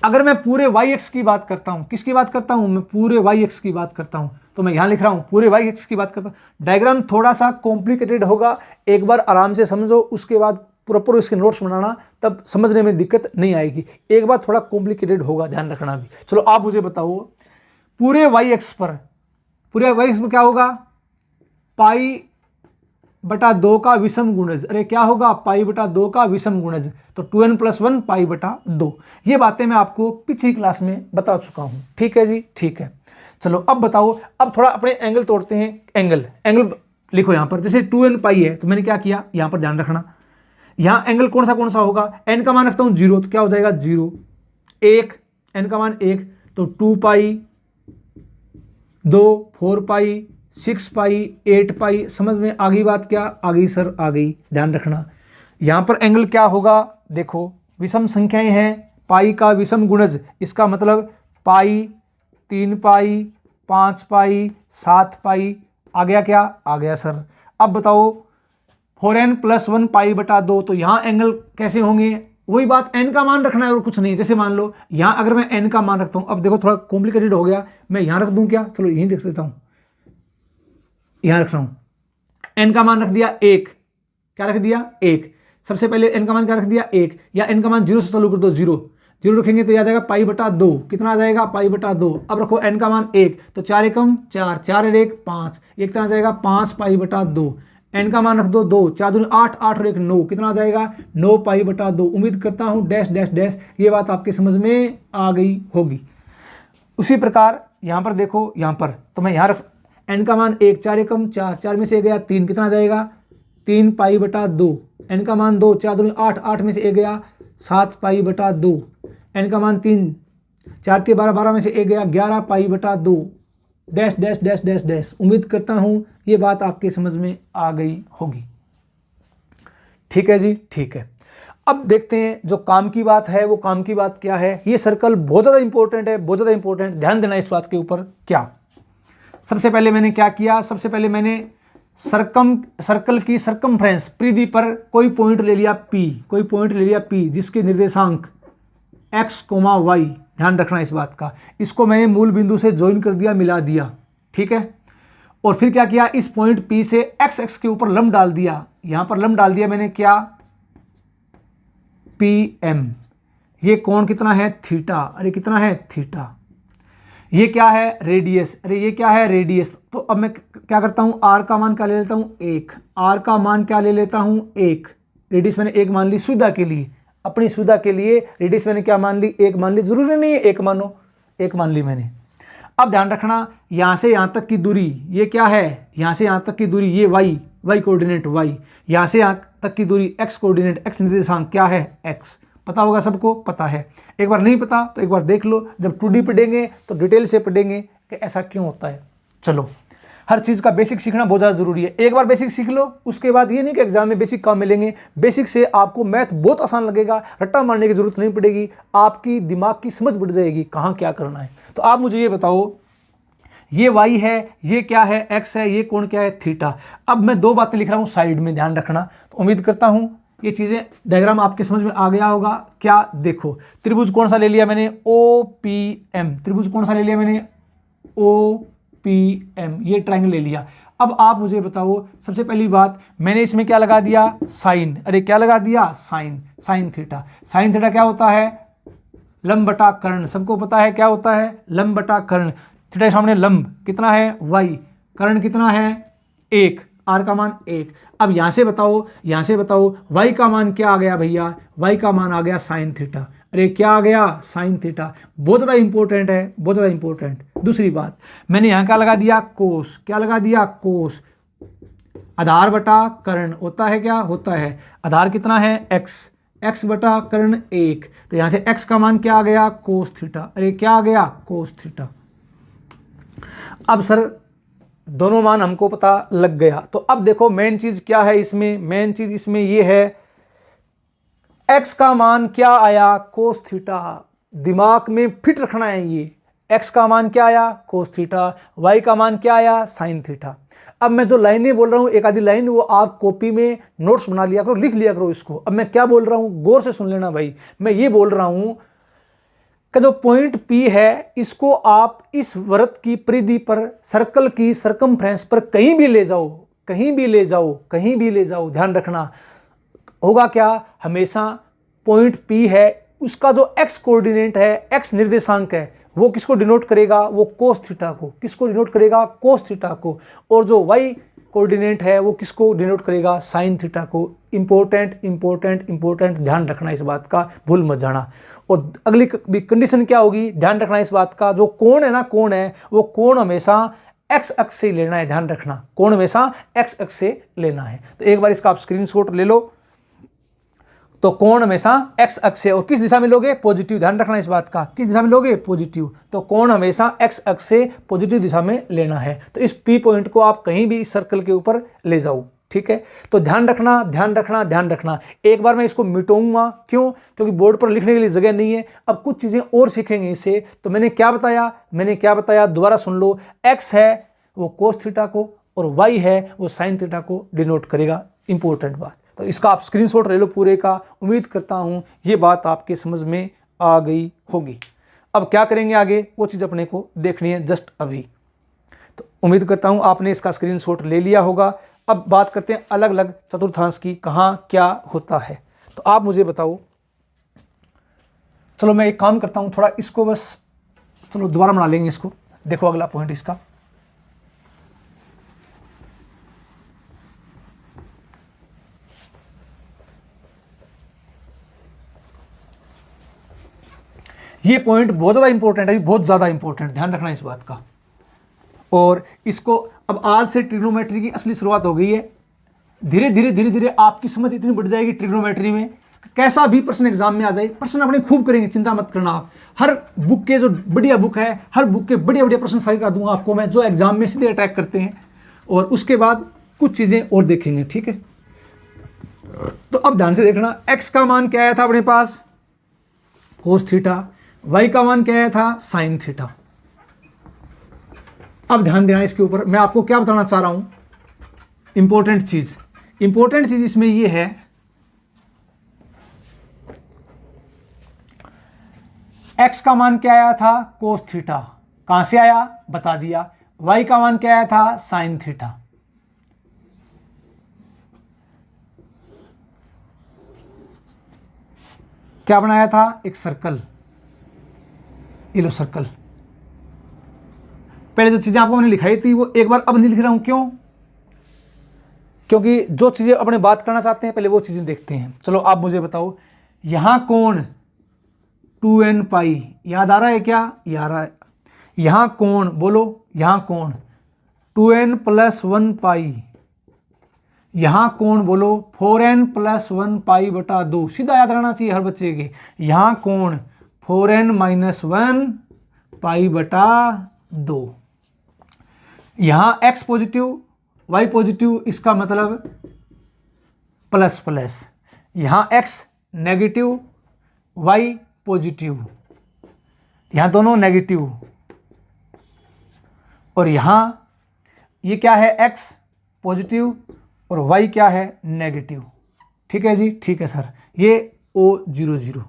अगर मैं पूरे yx की बात करता हूं, किसकी बात करता हूं, मैं पूरे yx की बात करता हूं, तो मैं यहां लिख रहा हूं पूरे yx की बात करता हूं। डायग्राम थोड़ा सा कॉम्प्लिकेटेड होगा, एक बार आराम से समझो, उसके बाद प्रॉपर इसके नोट्स बनाना, तब समझने में दिक्कत नहीं आएगी। एक बार थोड़ा कॉम्प्लिकेटेड होगा, ध्यान रखना भी। चलो आप मुझे बताओ, पूरे yx पर, पूरे yx में क्या होगा, पाई बटा 2 का विषम गुणज। अरे क्या होगा, पाई बटा 2 का विषम गुणज, तो 2n + 1 पाई बटा 2। ये बातें मैं आपको पिछली क्लास में बता चुका हूं, ठीक है जी, ठीक है। चलो अब बताओ, अब थोड़ा अपने एंगल तोड़ते हैं। एंगल लिखो यहां पर, जैसे 2n पाई है तो मैंने क्या किया, यहां पर ध्यान रखना, यहां एंगल कौन सा होगा, n का मान रखता हूं 0, तो क्या हो जाएगा 0, 1, n का मान 1, तो 2 पाई, 2, 4 पाई, 6 पाई, 8 पाई। समझ में आ गई बात, क्या आ गई सर, आ गई। ध्यान रखना यहां पर एंगल क्या होगा, देखो विषम संख्याएं हैं, पाई का विषम गुणज, इसका मतलब पाई, 3 पाई, 5 पाई, 7 पाई, आ गया क्या, आ गया सर। अब बताओ 4n + 1 पाई बटा 2, तो यहां एंगल कैसे होंगे, वही बात, n का मान रखना है और कुछ नहीं। जैसे मान लो यहां अगर मैं n का मान रखता हूं, अब देखो थोड़ा कॉम्प्लिकेटेड हो गया, मैं यहां रख दूं क्या, चलो यहीं देख देता हूं, यहां रख रहा हूं, n का मान रख दिया 1, क्या रख दिया 1, सबसे पहले n का मान क्या रख दिया 1, या n का मान 0 से चालू कर दो, 0 रखेंगे तो यह आ जाएगा पाई बटा 2, कितना आ जाएगा, पाई बटा 2। अब रखो n का मान 1, तो 4 एकम 4, 4 और 1 5, एक कितना आ जाएगा 5 पाई बटा 2। n का मान रख दो 2, 4 दूनी 8, 8 और 1 9, कितना आ जाएगा 9 पाई बटा 2। उम्मीद करता हूं डैश डैश डैश ये बात आपकी समझ में आ गई होगी। उसी प्रकार यहां पर देखो, यहां पर तो मैं यहां रख, n का मान 1, 4 एकम 4, 4 में से 1 गया 3, कितना आ जाएगा 3 पाई बटा 2। n का मान 2, 4 दूनी 8, 8 में से 1 गया 7 पाई बटा 2। n का मान 3, 4 3 12, 12 में से 1 गया 11 पाई बटा 2, dash dash dash dash dash. उम्मीद करता हूं ये बात आपके समझ में आ गई होगी, ठीक है जी, ठीक है। अब देखते हैं जो काम की बात है, वो काम की बात क्या है। ये सर्कल बहुत ज़्यादा इंपॉर्टेंट है, बहुत ज़्यादा इंपॉर्टेंट, ध्यान देना इस बात के ऊपर। क्या सबसे पहले मैंने क्या किया, सबसे पहले मैंने सर्कल की सरकमफ्रेंस परिधि पर कोई पॉइंट ले लिया P, कोई पॉइंट ले लिया P जिसके निर्देशांक x, y, ध्यान रखना इस बात का। इसको मैंने मूल बिंदु से ज्वाइन कर दिया, मिला दिया, ठीक है। और फिर क्या किया, इस पॉइंट P से x के ऊपर लंब डाल दिया, यहां पर लंब डाल दिया मैंने, क्या PM। ये कोण कितना है थीटा, अरे कितना है थीटा। ये क्या है रेडियस, अरे ये क्या है रेडियस। तो अब मैं क्या करता हूं, r का मान क्या ले लेता हूं 1, r का मान क्या ले लेता हूं 1, रेडियस मैंने 1 मान ली सुविधा के लिए, अपनी सुविधा के लिए रेडियस मैंने क्या मान ली 1 मान ली, जरूरी नहीं है 1 मानो, 1 मान ली मैंने। अब ध्यान रखना यहां से यहां तक की दूरी ये क्या है, यहां से यहां तक की दूरी ये y कोऑर्डिनेट y, यहां से यहां तक की दूरी x कोऑर्डिनेट x निर्देशांक क्या है x। पता होगा सबको, पता है। एक बार नहीं पता तो एक बार देख लो, जब 2D पढ़ेंगे तो डिटेल से पढ़ेंगे कि ऐसा क्यों होता है। चलो हर चीज़ का बेसिक सीखना बहुत ज़्यादा जरूरी है। एक बार बेसिक सीख लो, उसके बाद ये नहीं कि एग्जाम में बेसिक काम मिलेंगे। बेसिक से आपको मैथ बहुत आसान लगेगा, रट्टा मारने की जरूरत नहीं पड़ेगी, आपकी दिमाग की समझ बढ़ जाएगी कहाँ क्या करना है। तो आप मुझे ये बताओ, ये y है, ये क्या है x है, ये कोण क्या है थीटा। अब मैं 2 बातें लिख रहा हूँ साइड में, ध्यान रखना। तो उम्मीद करता हूँ ये चीज़ें डायग्राम आपके समझ में आ गया होगा। क्या देखो, त्रिभुज कौन सा ले लिया मैंने OPM, त्रिभुज कौन सा ले लिया मैंने OPM, ये ट्रायंगल ले लिया। अब आप मुझे बताओ, सबसे पहली बात मैंने इसमें क्या लगा दिया साइन, अरे क्या लगा दिया साइन थीटा। साइन थीटा क्या होता है लंब बटा कर्ण, सबको पता है क्या होता है लंब बटा कर्ण। थीटा के सामने लंब कितना है y, कर्ण कितना है 1, r का मान 1। अब यहां से बताओ y का मान क्या आ गया भैया, y का मान आ गया साइन थीटा। अरे क्या आ गया साइन थीटा, बहुत ज़्यादा इंपॉर्टेंट है, बहुत ज़्यादा इंपॉर्टेंट। दूसरी बात मैंने यहाँ क्या लगा दिया कोस, क्या लगा दिया कोस। आधार बटा कर्ण होता है क्या, होता है आधार कितना है x बटा कर्ण 1, तो यहाँ से x का मान क्या आ गया कोस थीटा। अरे क्या आ गया कोस थीटा। अब सर दोनों मान हमको पता लग गया, तो अब देखो मेन चीज क्या है इसमें, मेन चीज इसमें ये है x का मान क्या आया कोस थीटा। दिमाग में फिट रखना है ये, x का मान क्या आया कोस थीटा, y का मान क्या आया साइन थीटा। अब मैं जो लाइनें बोल रहा हूँ, एक आधी लाइन वो आप कॉपी में नोट्स बना लिया करो, लिख लिया करो इसको। अब मैं क्या बोल रहा हूँ गौर से सुन लेना भाई। मैं ये बोल रहा हूँ कि जो पॉइंट P है इसको आप इस वृत्त की परिधि पर, सर्कल की सरकमफ्रेंस पर कहीं भी ले जाओ, कहीं भी ले जाओ, कहीं भी ले जाओ, ध्यान रखना होगा क्या, हमेशा पॉइंट P है उसका जो x कोऑर्डिनेट है, x निर्देशांक है, वो किसको डिनोट करेगा, वो कोस थीटा को। किसको डिनोट करेगा, कोस थीटा को। और जो y कोऑर्डिनेट है वो किसको डिनोट करेगा, साइन थीटा को। इंपॉर्टेंट इंपॉर्टेंट इंपॉर्टेंट, ध्यान रखना इस बात का, भूल मत जाना। और अगली कंडीशन क्या होगी, ध्यान रखना इस बात का, जो कोण है ना, कोण है वो कोण हमेशा x अक्ष से लेना है, ध्यान रखना, कोण हमेशा x अक्ष से लेना है। तो एक बार इसका आप स्क्रीनशॉट ले लो। तो कोण हमेशा x अक्ष से, और किस दिशा में लोगे, पॉजिटिव, ध्यान रखना इस बात का, किस दिशा में लोगे, पॉजिटिव। तो कोण हमेशा x अक्ष से पॉजिटिव दिशा में लेना है। तो इस P पॉइंट को आप कहीं भी इस सर्कल के ऊपर ले जाओ, ठीक है। तो ध्यान रखना ध्यान रखना ध्यान रखना। एक बार मैं इसको मिटाऊंगा, क्यों, क्योंकि बोर्ड पर लिखने के लिए जगह नहीं है। अब कुछ चीजें और सीखेंगे इससे। तो मैंने क्या बताया, दोबारा सुन लो। x है वो कोस थीटा को, और y है वो साइन थीटा को डिनोट करेगा। इंपॉर्टेंट बात। तो इसका आप स्क्रीनशॉट ले लो पूरे का। उम्मीद करता हूं ये बात आपके समझ में आ गई होगी। अब क्या करेंगे आगे, वो चीज़ अपने को देखनी है जस्ट अभी। तो उम्मीद करता हूं आपने इसका स्क्रीनशॉट ले लिया होगा। अब बात करते हैं अलग अलग चतुर्थांश की, कहाँ क्या होता है। तो आप मुझे बताओ। चलो मैं एक काम करता हूं, थोड़ा इसको बस, चलो दोबारा बना लेंगे इसको। देखो अगला पॉइंट इसका, ये पॉइंट बहुत ज़्यादा इंपॉर्टेंट है, बहुत ज़्यादा इंपॉर्टेंट, ध्यान रखना इस बात का। और इसको अब आज से ट्रिग्नोमेट्री की असली शुरुआत हो गई है। धीरे धीरे धीरे धीरे आपकी समझ इतनी बढ़ जाएगी ट्रिग्नोमेट्री में, कैसा भी प्रश्न एग्जाम में आ जाए, प्रश्न अपने खूब करेंगे, चिंता मत करना आप। हर बुक के जो बढ़िया बुक है, हर बुक के बढ़िया बढ़िया प्रश्न सारे करा दूंगा आपको मैं, जो एग्जाम में सीधे अटैक करते हैं। और उसके बाद कुछ चीज़ें और देखेंगे, ठीक है। तो अब ध्यान से देखना, एक्स का मान क्या आया था अपने पास, कोस थीटा, y का मान क्या आया था, साइन थीटा। अब ध्यान देना इसके ऊपर, मैं आपको क्या बताना चाह रहा हूं, इंपॉर्टेंट चीज इसमें यह है, x का मान क्या आया था, कोस थीटा, कहां से आया बता दिया। y का मान क्या आया था, साइन थीटा। क्या बनाया था, एक सर्कल, ये लो सर्कल। पहले जो चीजें आपको मैंने लिखाई थी वो एक बार अब नहीं लिख रहा हूं, क्यों, क्योंकि जो चीजें अपने बात करना चाहते हैं पहले वो चीजें देखते हैं। चलो आप मुझे बताओ, यहां कोण 2n पाई, याद आ रहा है क्या, याद आ रहा है। यहां कोण बोलो, यहां कोण 2n + 1 पाई, यहां कोण बोलो 4n + 1 पाई बटा 2, सीधा याद रहना चाहिए हर बच्चे के। यहां कोण 4n - 1 पाई बटा 2। यहां x पॉजिटिव y पॉजिटिव, इसका मतलब प्लस प्लस। यहां x नेगेटिव y पॉजिटिव, यहां दोनों नेगेटिव। और यहां ये क्या है, x पॉजिटिव और y क्या है, नेगेटिव। ठीक है जी, ठीक है सर, ये O00।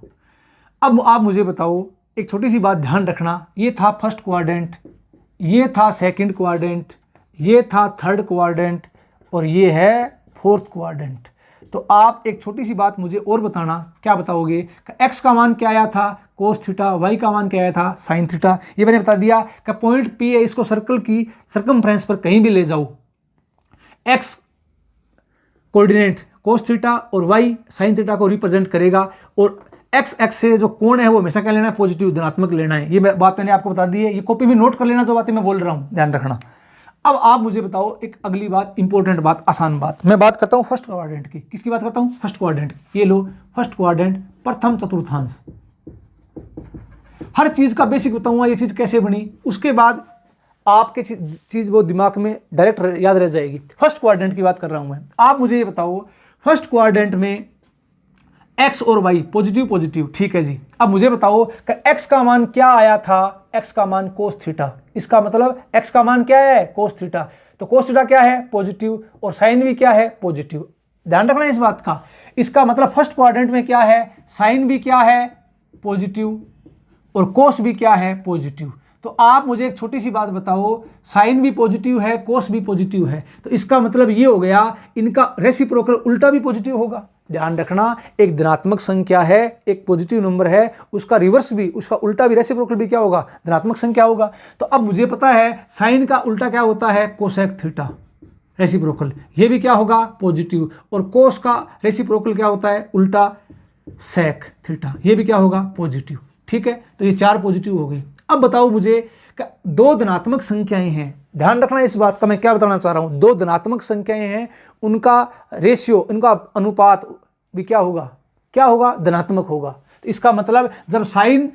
अब आप मुझे बताओ, एक छोटी सी बात ध्यान रखना, ये था फर्स्ट क्वाड्रेंट, ये था सेकंड क्वाड्रेंट, ये था थर्ड क्वाड्रेंट, और ये है फोर्थ क्वाड्रेंट। तो आप एक छोटी सी बात मुझे और बताना, क्या बताओगे, x का मान क्या आया था, कोस थीटा, y का मान क्या आया था, साइन थीटा। ये मैंने बता दिया कि पॉइंट P है, इसको सर्कल की सर्कमफ्रेंस पर कहीं भी ले जाओ, x कोऑर्डिनेट कोस थीटा और y साइन थीटा को रिप्रेजेंट करेगा, और x एक्स से जो कोण है वो हमेशा क्या लेना है, पॉजिटिव धनात्मक लेना है। ये बात मैंने आपको बता दी है, ये कॉपी में नोट कर लेना जो बातें मैं बोल रहा हूँ, ध्यान रखना। अब आप मुझे बताओ एक अगली बात, इंपॉर्टेंट बात, आसान बात। मैं बात करता हूँ फर्स्ट क्वाड्रेंट की। किसकी बात करता हूँ, फर्स्ट क्वाड्रेंट। ये लो फर्स्ट क्वाड्रेंट, प्रथम चतुर्थांश। हर चीज का बेसिक बताऊंगा, ये चीज कैसे बनी, उसके बाद आपके चीज वो दिमाग में डायरेक्ट याद रह जाएगी। फर्स्ट क्वाड्रेंट की बात कर रहा हूं मैं। आप मुझे ये बताओ, फर्स्ट क्वाड्रेंट में x और y पॉजिटिव पॉजिटिव, ठीक है जी। अब मुझे बताओ कि x का मान क्या आया था, x का मान कोस थीटा। इसका मतलब x का मान क्या है, कोस थीटा। तो कोस थीटा क्या है, पॉजिटिव, और साइन भी क्या है, पॉजिटिव। ध्यान रखना इस बात का। इसका मतलब फर्स्ट क्वाड्रेंट में क्या है, साइन भी क्या है, पॉजिटिव, और कोस भी क्या है, पॉजिटिव। तो आप मुझे एक छोटी सी बात बताओ, साइन भी पॉजिटिव है, कोस भी पॉजिटिव है, तो इसका मतलब ये हो गया इनका रेसिप्रोकल उल्टा भी पॉजिटिव होगा। ध्यान रखना, एक धनात्मक संख्या है, एक पॉजिटिव नंबर है, उसका रिवर्स भी, उसका उल्टा भी, रेसिप्रोकल भी क्या होगा, धनात्मक संख्या होगा। तो अब मुझे पता है साइन का उल्टा क्या होता है, कोसेक थीटा, रेसिप्रोकल, ये भी क्या होगा, पॉजिटिव, और कोस का रेसिप्रोकल क्या होता है, उल्टा सेक थीटा, ये भी क्या होगा, पॉजिटिव। ठीक है, तो ये 4 पॉजिटिव हो गए। अब बताओ मुझे, 2 धनात्मक संख्याएं हैं, ध्यान रखना इस बात का, मैं क्या बताना चाह रहा हूं, 2 धनात्मक संख्याएं हैं, उनका रेशियो, उनका अनुपात भी क्या होगा, क्या होगा, धनात्मक होगा। तो इसका मतलब जब साइन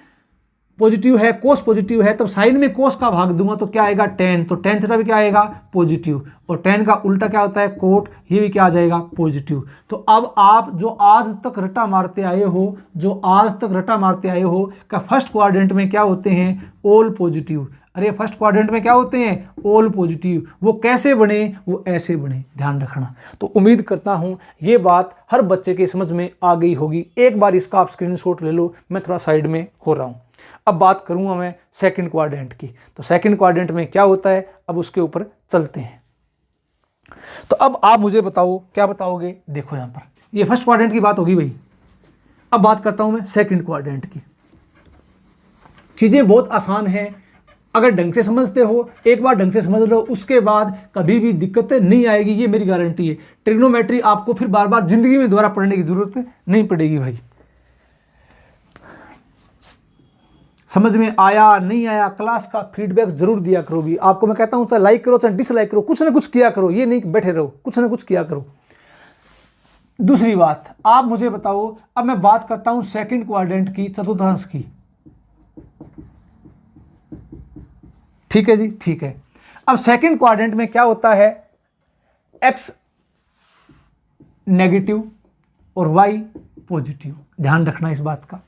पॉजिटिव है, कोस पॉजिटिव है, तब साइन में कोस का भाग दूंगा तो क्या आएगा, टेन, तो टेन थीटा भी क्या आएगा, पॉजिटिव, और टेन का उल्टा क्या होता है, कोट, ये भी क्या आ जाएगा, पॉजिटिव। तो अब आप जो आज तक रटा मारते आए हो, जो आज तक रटा मारते आए हो कि फर्स्ट क्वाड्रेंट में क्या होते हैं, ऑल पॉजिटिव, अरे फर्स्ट क्वाड्रेंट में क्या होते हैं, ऑल पॉजिटिव, वो कैसे बने, वो ऐसे बने, ध्यान रखना। तो उम्मीद करता हूं ये बात हर बच्चे के समझ में आ गई होगी। एक बार इसका आप स्क्रीनशॉट ले लो, मैं थोड़ा साइड में हो रहा हूं। अब बात करूंगा मैं सेकंड क्वाड्रेंट की। तो सेकंड क्वाड्रेंट में क्या होता है, अब उसके ऊपर चलते हैं। तो अब आप मुझे बताओ, क्या बताओगे, देखो यहां पर ये फर्स्ट क्वाड्रेंट की बात होगी भाई। अब बात करता हूं मैं सेकंड क्वाड्रेंट की। चीजें बहुत आसान है, अगर ढंग से समझते हो, एक बार ढंग से समझ लो, उसके बाद कभी भी दिक्कतें नहीं आएगी, ये मेरी गारंटी है। ट्रिग्नोमेट्री आपको फिर बार बार जिंदगी में दोबारा पढ़ने की जरूरत नहीं पड़ेगी भाई। समझ में आया नहीं आया, क्लास का फीडबैक जरूर दिया करो भी। आपको मैं कहता हूं चाहे लाइक करो चाहे डिसलाइक करो, कुछ ना कुछ किया करो, ये नहीं बैठे रहो, कुछ ना कुछ किया करो। दूसरी बात, आप मुझे बताओ, अब मैं बात करता हूं सेकंड क्वाड्रेंट की, चतुर्थांश की। ठीक है जी, ठीक है। अब सेकंड क्वाड्रेंट में क्या होता है, एक्स नेगेटिव और वाई पॉजिटिव, ध्यान रखना इस बात का।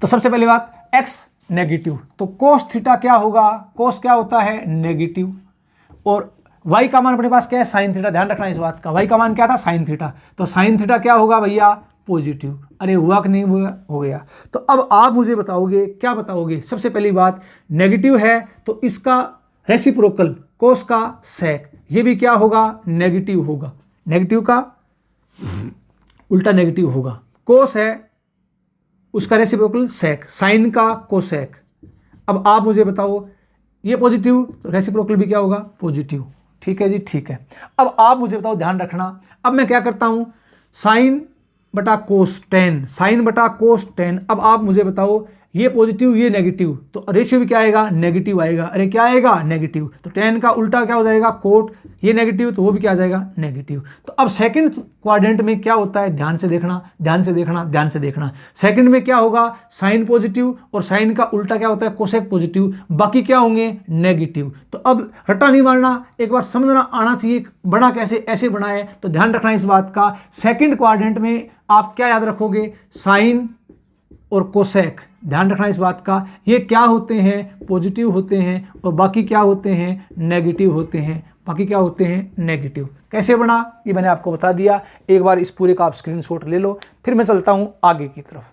तो सबसे पहली बात, एक्स नेगेटिव, तो कोस थीटा क्या होगा, कोस क्या होता है, नेगेटिव, और वाई का मान अपने पास क्या है, साइन थीटा, ध्यान रखना इस बात का। वाई का मान क्या था, साइन थीटा, तो साइन थीटा क्या होगा भैया, पॉजिटिव। अरे हुआ कि नहीं हुआ, हो गया। तो अब आप मुझे बताओगे, क्या बताओगे, सबसे पहली बात, नेगेटिव है तो इसका रेसिप्रोकल कोस का सेक, ये भी क्या होगा, नेगेटिव होगा, नेगेटिव का उल्टा नेगेटिव होगा। कोस है उसका रेसिप्रोकल सेक, साइन का कोसेक। अब आप मुझे बताओ, ये पॉजिटिव तो रेसिप्रोकल भी क्या होगा, पॉजिटिव। ठीक है जी, ठीक है। अब आप मुझे बताओ, ध्यान रखना, अब मैं क्या करता हूं, साइन बटा कोस टेन, साइन बटा कोस टेन। अब आप मुझे बताओ, ये पॉजिटिव ये नेगेटिव, तो रेशियो भी क्या आएगा, नेगेटिव आएगा। अरे क्या आएगा, नेगेटिव, तो टेन का उल्टा क्या हो जाएगा, कोट, ये नेगेटिव, तो वो भी क्या आ जाएगा, नेगेटिव। तो अब सेकंड क्वाड्रेंट में क्या होता है, ध्यान से देखना, ध्यान से देखना, ध्यान से देखना। सेकंड में क्या होगा, साइन पॉजिटिव, और साइन का उल्टा क्या होता है, कोसेक पॉजिटिव, बाकी क्या होंगे, नेगेटिव। तो अब रट्टा नहीं मारना, एक बार समझना आना चाहिए, बना कैसे, ऐसे बना है। तो ध्यान रखना इस बात का, सेकंड क्वाड्रेंट में आप क्या याद रखोगे, साइन और कोसेक, ध्यान रखना इस बात का, ये क्या होते हैं, पॉजिटिव होते हैं, और बाकी क्या होते हैं, नेगेटिव होते हैं, बाकी क्या होते हैं, नेगेटिव। कैसे बना, ये मैंने आपको बता दिया। एक बार इस पूरे का आप स्क्रीनशॉट ले लो, फिर मैं चलता हूं आगे की तरफ।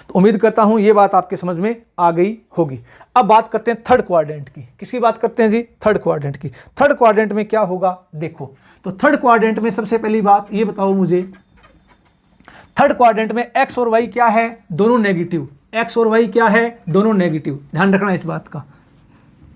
तो उम्मीद करता हूं ये बात आपके समझ में आ गई होगी। अब बात करते हैं थर्ड क्वाड्रेंट की। किसकी बात करते हैं जी, थर्ड क्वाड्रेंट की। थर्ड क्वाड्रेंट में क्या होगा, देखो, तो थर्ड क्वाड्रेंट में सबसे पहली बात ये बताओ मुझे, थर्ड क्वाड्रेंट में एक्स और वाई क्या है, दोनों नेगेटिव, एक्स और वाई क्या है, दोनों नेगेटिव, ध्यान रखना इस बात का।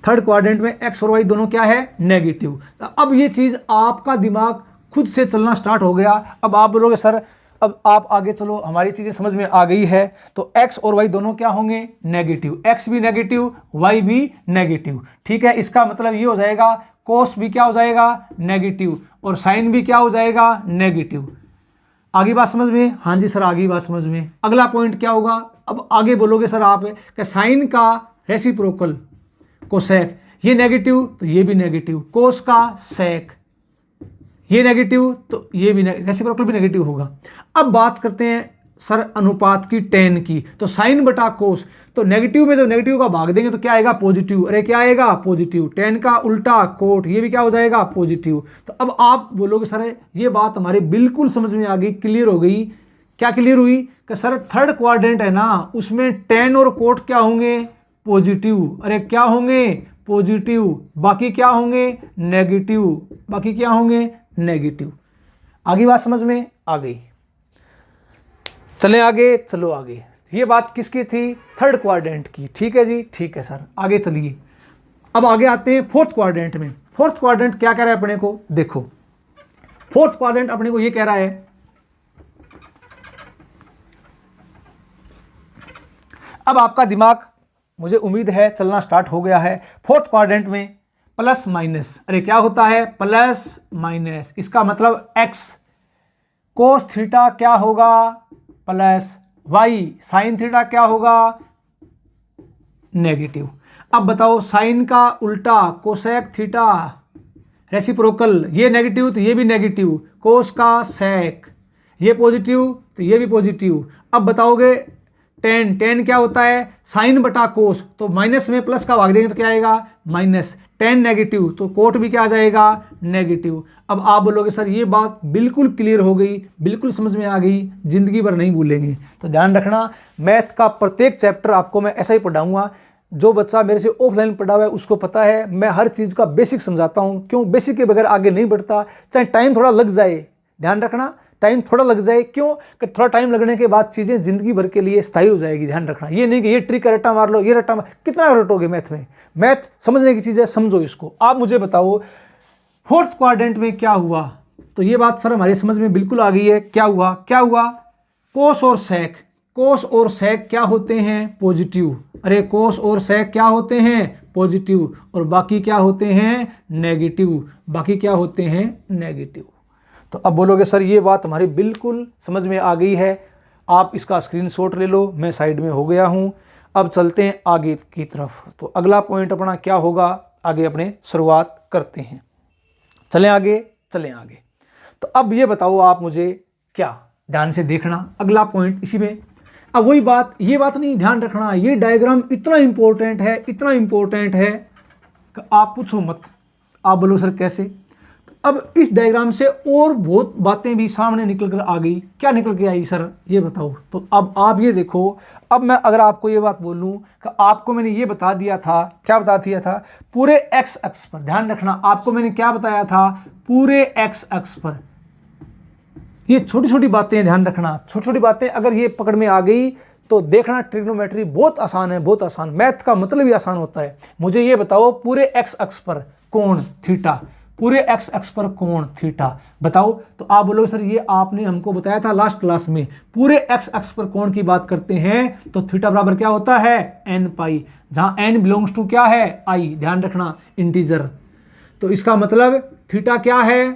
थर्ड क्वाड्रेंट में एक्स और वाई दोनों क्या है, नेगेटिव। अब ये चीज आपका दिमाग खुद से चलना स्टार्ट हो गया। अब आप बोलोगे सर अब आप आगे चलो, हमारी चीजें समझ में आ गई है। तो एक्स और वाई दोनों क्या होंगे, नेगेटिव, एक्स भी नेगेटिव, वाई भी नेगेटिव। ठीक है, इसका मतलब ये हो जाएगा, कोस भी क्या हो जाएगा, नेगेटिव, और साइन भी क्या हो जाएगा, नेगेटिव। आगे बात समझ में, हाँ जी सर आगे बात समझ में। अगला पॉइंट क्या होगा, अब आगे बोलोगे सर आप कि साइन का रेसिप्रोकल कोसेक, ये नेगेटिव तो ये भी नेगेटिव, कोस का सेक ये नेगेटिव तो ये भी रेसिप्रोकल भी नेगेटिव होगा। अब बात करते हैं सर अनुपात की टेन की, तो साइन बटा कोस, तो नेगेटिव में जब नेगेटिव का भाग देंगे तो क्या आएगा पॉजिटिव, अरे क्या आएगा पॉजिटिव, टेन का उल्टा कोट, ये भी क्या हो जाएगा पॉजिटिव। तो अब आप बोलोगे सर ये बात हमारी बिल्कुल समझ में आ गई, क्लियर हो गई। क्या क्लियर हुई कि सर थर्ड क्वाड्रेंट है ना, उसमें टेन और कोट क्या होंगे पॉजिटिव, अरे क्या होंगे पॉजिटिव, बाकी क्या होंगे नेगेटिव, बाकी क्या होंगे नेगेटिव। आगे बात समझ में आ गई, चले आगे, चलो आगे। ये बात किसकी थी, थर्ड क्वाड्रेंट की, ठीक है जी, ठीक है सर, आगे चलिए। अब आगे आते हैं फोर्थ क्वाड्रेंट में। फोर्थ क्वाड्रेंट क्या कह रहा है अपने को, देखो फोर्थ क्वाड्रेंट अपने को ये कह रहा है, अब आपका दिमाग मुझे उम्मीद है चलना स्टार्ट हो गया है। फोर्थ क्वाड्रेंट में प्लस माइनस, अरे क्या होता है प्लस माइनस, इसका मतलब एक्स कोस थीटा क्या होगा प्लस वाई साइन थीटा क्या होगा नेगेटिव। अब बताओ साइन का उल्टा कोसेक थीटा रेसिप्रोकल, ये नेगेटिव तो ये भी नेगेटिव, कोस का सेक, ये पॉजिटिव तो ये भी पॉजिटिव। अब बताओगे टेन, टेन क्या होता है साइन बटा कोस, तो माइनस में प्लस का भाग देंगे तो क्या आएगा माइनस, टेन नेगेटिव तो कोट भी क्या आ जाएगा नेगेटिव। अब आप बोलोगे सर ये बात बिल्कुल क्लियर हो गई, बिल्कुल समझ में आ गई, जिंदगी भर नहीं भूलेंगे। तो ध्यान रखना मैथ का प्रत्येक चैप्टर आपको मैं ऐसा ही पढ़ाऊंगा। जो बच्चा मेरे से ऑफलाइन पढ़ा हुआ है उसको पता है मैं हर चीज़ का बेसिक समझाता हूँ, क्यों बेसिक के बगैर आगे नहीं बढ़ता, चाहे टाइम थोड़ा लग जाए, ध्यान रखना टाइम थोड़ा लग जाए, क्यों कि थोड़ा टाइम लगने के बाद चीज़ें जिंदगी भर के लिए स्थायी हो जाएगी। ध्यान रखना, ये नहीं कि ये ट्रिक का रट्टा मार लो, ये रट्टा मार, कितना रटोगे मैथ में, मैथ समझने की चीज़ है, समझो इसको। आप मुझे बताओ फोर्थ क्वाड्रेंट में क्या हुआ, तो ये बात सर हमारी समझ में बिल्कुल आ गई है। क्या हुआ, क्या हुआ, कोस और सेक, कोस और सेक क्या होते हैं पॉजिटिव, अरे कोस और सेक क्या होते हैं पॉजिटिव, और बाकी क्या होते हैं नेगेटिव, बाकी क्या होते हैं नेगेटिव। तो अब बोलोगे सर ये बात हमारी बिल्कुल समझ में आ गई है, आप इसका स्क्रीनशॉट ले लो, मैं साइड में हो गया हूँ। अब चलते हैं आगे की तरफ, तो अगला पॉइंट अपना क्या होगा, आगे अपने शुरुआत करते हैं, चलें आगे, चलें आगे। तो अब ये बताओ आप मुझे, क्या ध्यान से देखना अगला पॉइंट इसी में। अब वही बात, ये बात नहीं, ध्यान रखना ये डायग्राम इतना इंपॉर्टेंट है, इतना इंपॉर्टेंट है कि आप पूछो मत। आप बोलो सर कैसे, अब इस डायग्राम से और बहुत बातें भी सामने निकल कर आ गई। क्या निकल के आई सर ये बताओ। तो अब आप ये देखो, अब मैं अगर आपको ये बात बोलूं कि आपको मैंने ये बता दिया था, क्या बता दिया था, पूरे एक्स अक्ष पर, ध्यान रखना आपको मैंने क्या बताया था, पूरे एक्स अक्ष पर। ये छोटी छोटी बातें ध्यान रखना, छोटी छोटी बातें अगर ये पकड़ में आ गई तो देखना ट्रिग्नोमेट्री बहुत आसान है, बहुत आसान, मैथ का मतलब ही आसान होता है। मुझे ये बताओ पूरे एक्स अक्ष पर कोण थीटा, पूरे एक्स अक्ष पर कोण थीटा बताओ। तो आप बोलोगे सर ये आपने हमको बताया था लास्ट क्लास में, पूरे एक्स अक्ष पर कोण की बात करते हैं तो थीटा बराबर क्या होता है एन पाई, जहां एन बिलोंग्स टू क्या है आई, ध्यान रखना इंटीजर। तो इसका मतलब थीटा क्या है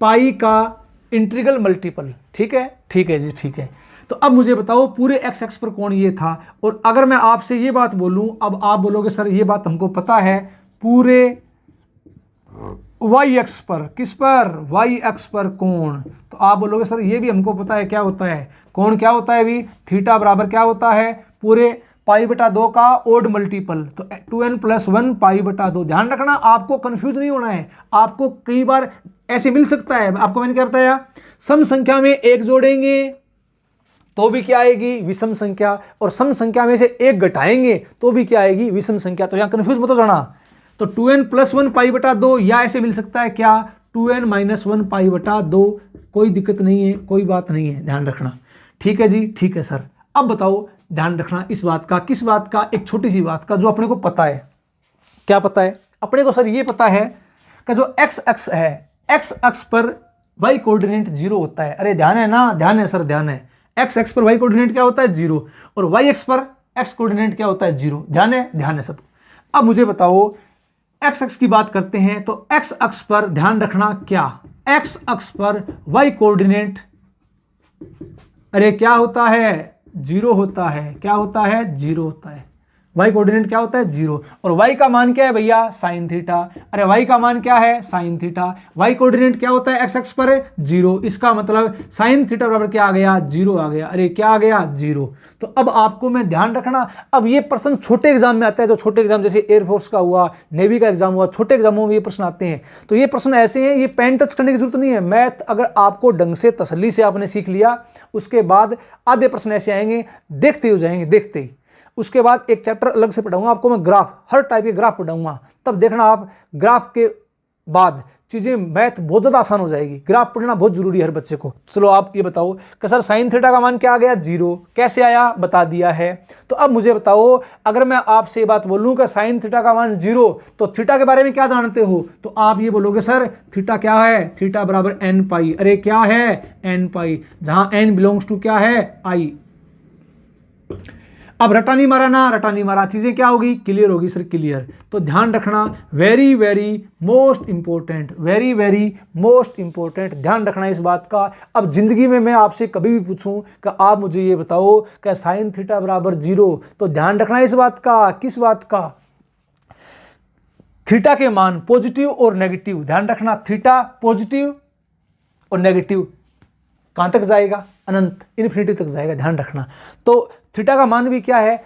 पाई का इंटीग्रल मल्टीपल, ठीक है, ठीक है जी, ठीक है। तो अब मुझे बताओ पूरे एक्स अक्ष पर कोण ये था, और अगर मैं आपसे ये बात बोलूं, अब आप बोलोगे सर ये बात हमको पता है, पूरे वाई अक्ष पर, किस पर वाई अक्ष पर कोण, तो आप बोलोगे सर ये भी हमको पता है क्या होता है कोण, क्या होता है भी थीटा बराबर क्या होता है पूरे पाई बटा 2 का ओड मल्टीपल, तो 2n+1 पाई बटा 2। ध्यान रखना आपको कंफ्यूज नहीं होना है, आपको कई बार ऐसे मिल सकता है। आपको मैंने क्या बताया, सम संख्या में एक जोड़ेंगे तो भी क्या आएगी विषम संख्या, और सम संख्या में से एक घटाएंगे तो भी क्या आएगी विषम संख्या। तो यहाँ कंफ्यूज मत हो जाना। तो 2n+1 पाई बटा 2 या ऐसे मिल सकता है क्या 2n-1 पाई बटा 2, कोई दिक्कत नहीं है, कोई बात नहीं है, ध्यान रखना। ठीक है जी, ठीक है सर। अब बताओ ध्यान रखना इस बात का, किस बात का, एक छोटी सी बात का जो अपने को पता है। क्या पता है अपने को सर, ये पता है कि जो एक्स अक्ष है, एक्स अक्ष पर वाई कोऑर्डिनेट 0 होता है। अरे ध्यान है ना, ध्यान है सर, ध्यान है। एक्स अक्ष पर वाई कोऑर्डिनेट क्या होता है 0, और वाई अक्ष पर एक्स कोऑर्डिनेट क्या होता है 0। ध्यान है, ध्यान है सब। अब मुझे बताओ एक्स अक्ष की बात करते हैं, तो एक्स अक्ष पर ध्यान रखना क्या, एक्स अक्ष पर वाई कोऑर्डिनेट अरे क्या होता है 0 होता है, क्या होता है 0 होता है। y कोऑर्डिनेट क्या होता है 0, और y का मान क्या है भैया sin थीटा। अरे y का मान क्या है sin थीटा, y कोऑर्डिनेट क्या होता है x अक्ष पर 0, इसका मतलब sin थीटा बराबर क्या आ गया 0 आ गया। अरे क्या आ गया 0। तो अब आपको मैं ध्यान रखना, अब ये प्रश्न छोटे एग्जाम में आता है, जो छोटे एग्जाम जैसे एयरफोर्स का हुआ, नेवी का एग्जाम हुआ, छोटे एग्जामों में ये प्रश्न आते हैं। तो ये प्रश्न ऐसे हैं, ये पेन टच करने की जरूरत नहीं है। मैथ अगर आपको ढंग से तसल्ली से आपने सीख लिया, उसके बाद आधे प्रश्न ऐसे आएंगे, देखते हो जाएंगे देखते ही। उसके बाद एक चैप्टर अलग से पढ़ाऊंगा आपको मैं, ग्राफ, हर टाइप के ग्राफ पढ़ाऊंगा, तब देखना आप ग्राफ के बाद चीजें मैथ बहुत ज्यादा आसान हो जाएगी। ग्राफ पढ़ना बहुत जरूरी है हर बच्चे को। चलो आप ये बताओ कि सर साइन थीटा का मान क्या आ गया 0, कैसे आया बता दिया है। तो अब मुझे बताओ, अगर मैं आपसे ये बात बोलूं कि साइन थीटा का मान 0, तो थीटा के बारे में क्या जानते हो, तो आप ये बोलोगे सर थीटा क्या है, थीटा बराबर एन पाई। अरे क्या है एन पाई, जहां एन बिलोंग्स टू क्या है आई। अब रटा नहीं मारा ना, रटा नहीं मारा, चीजें क्या होगी क्लियर होगी सर, क्लियर। तो ध्यान रखना, very very most important, very very most important, ध्यान रखना इस बात का। अब जिंदगी में मैं आपसे कभी भी पूछूं कि आप मुझे ये बताओ कि साइन थीटा बराबर 0, तो ध्यान रखना इस बात का। किस बात का, थीटा के मान पॉजिटिव और नेगेटिव, ध्यान रखना, थीटा पॉजिटिव और नेगेटिव कहां तक जाएगा, अनंत, इन्फिनिटी तक जाएगा, ध्यान रखना। तो थीटा का मान भी क्या है,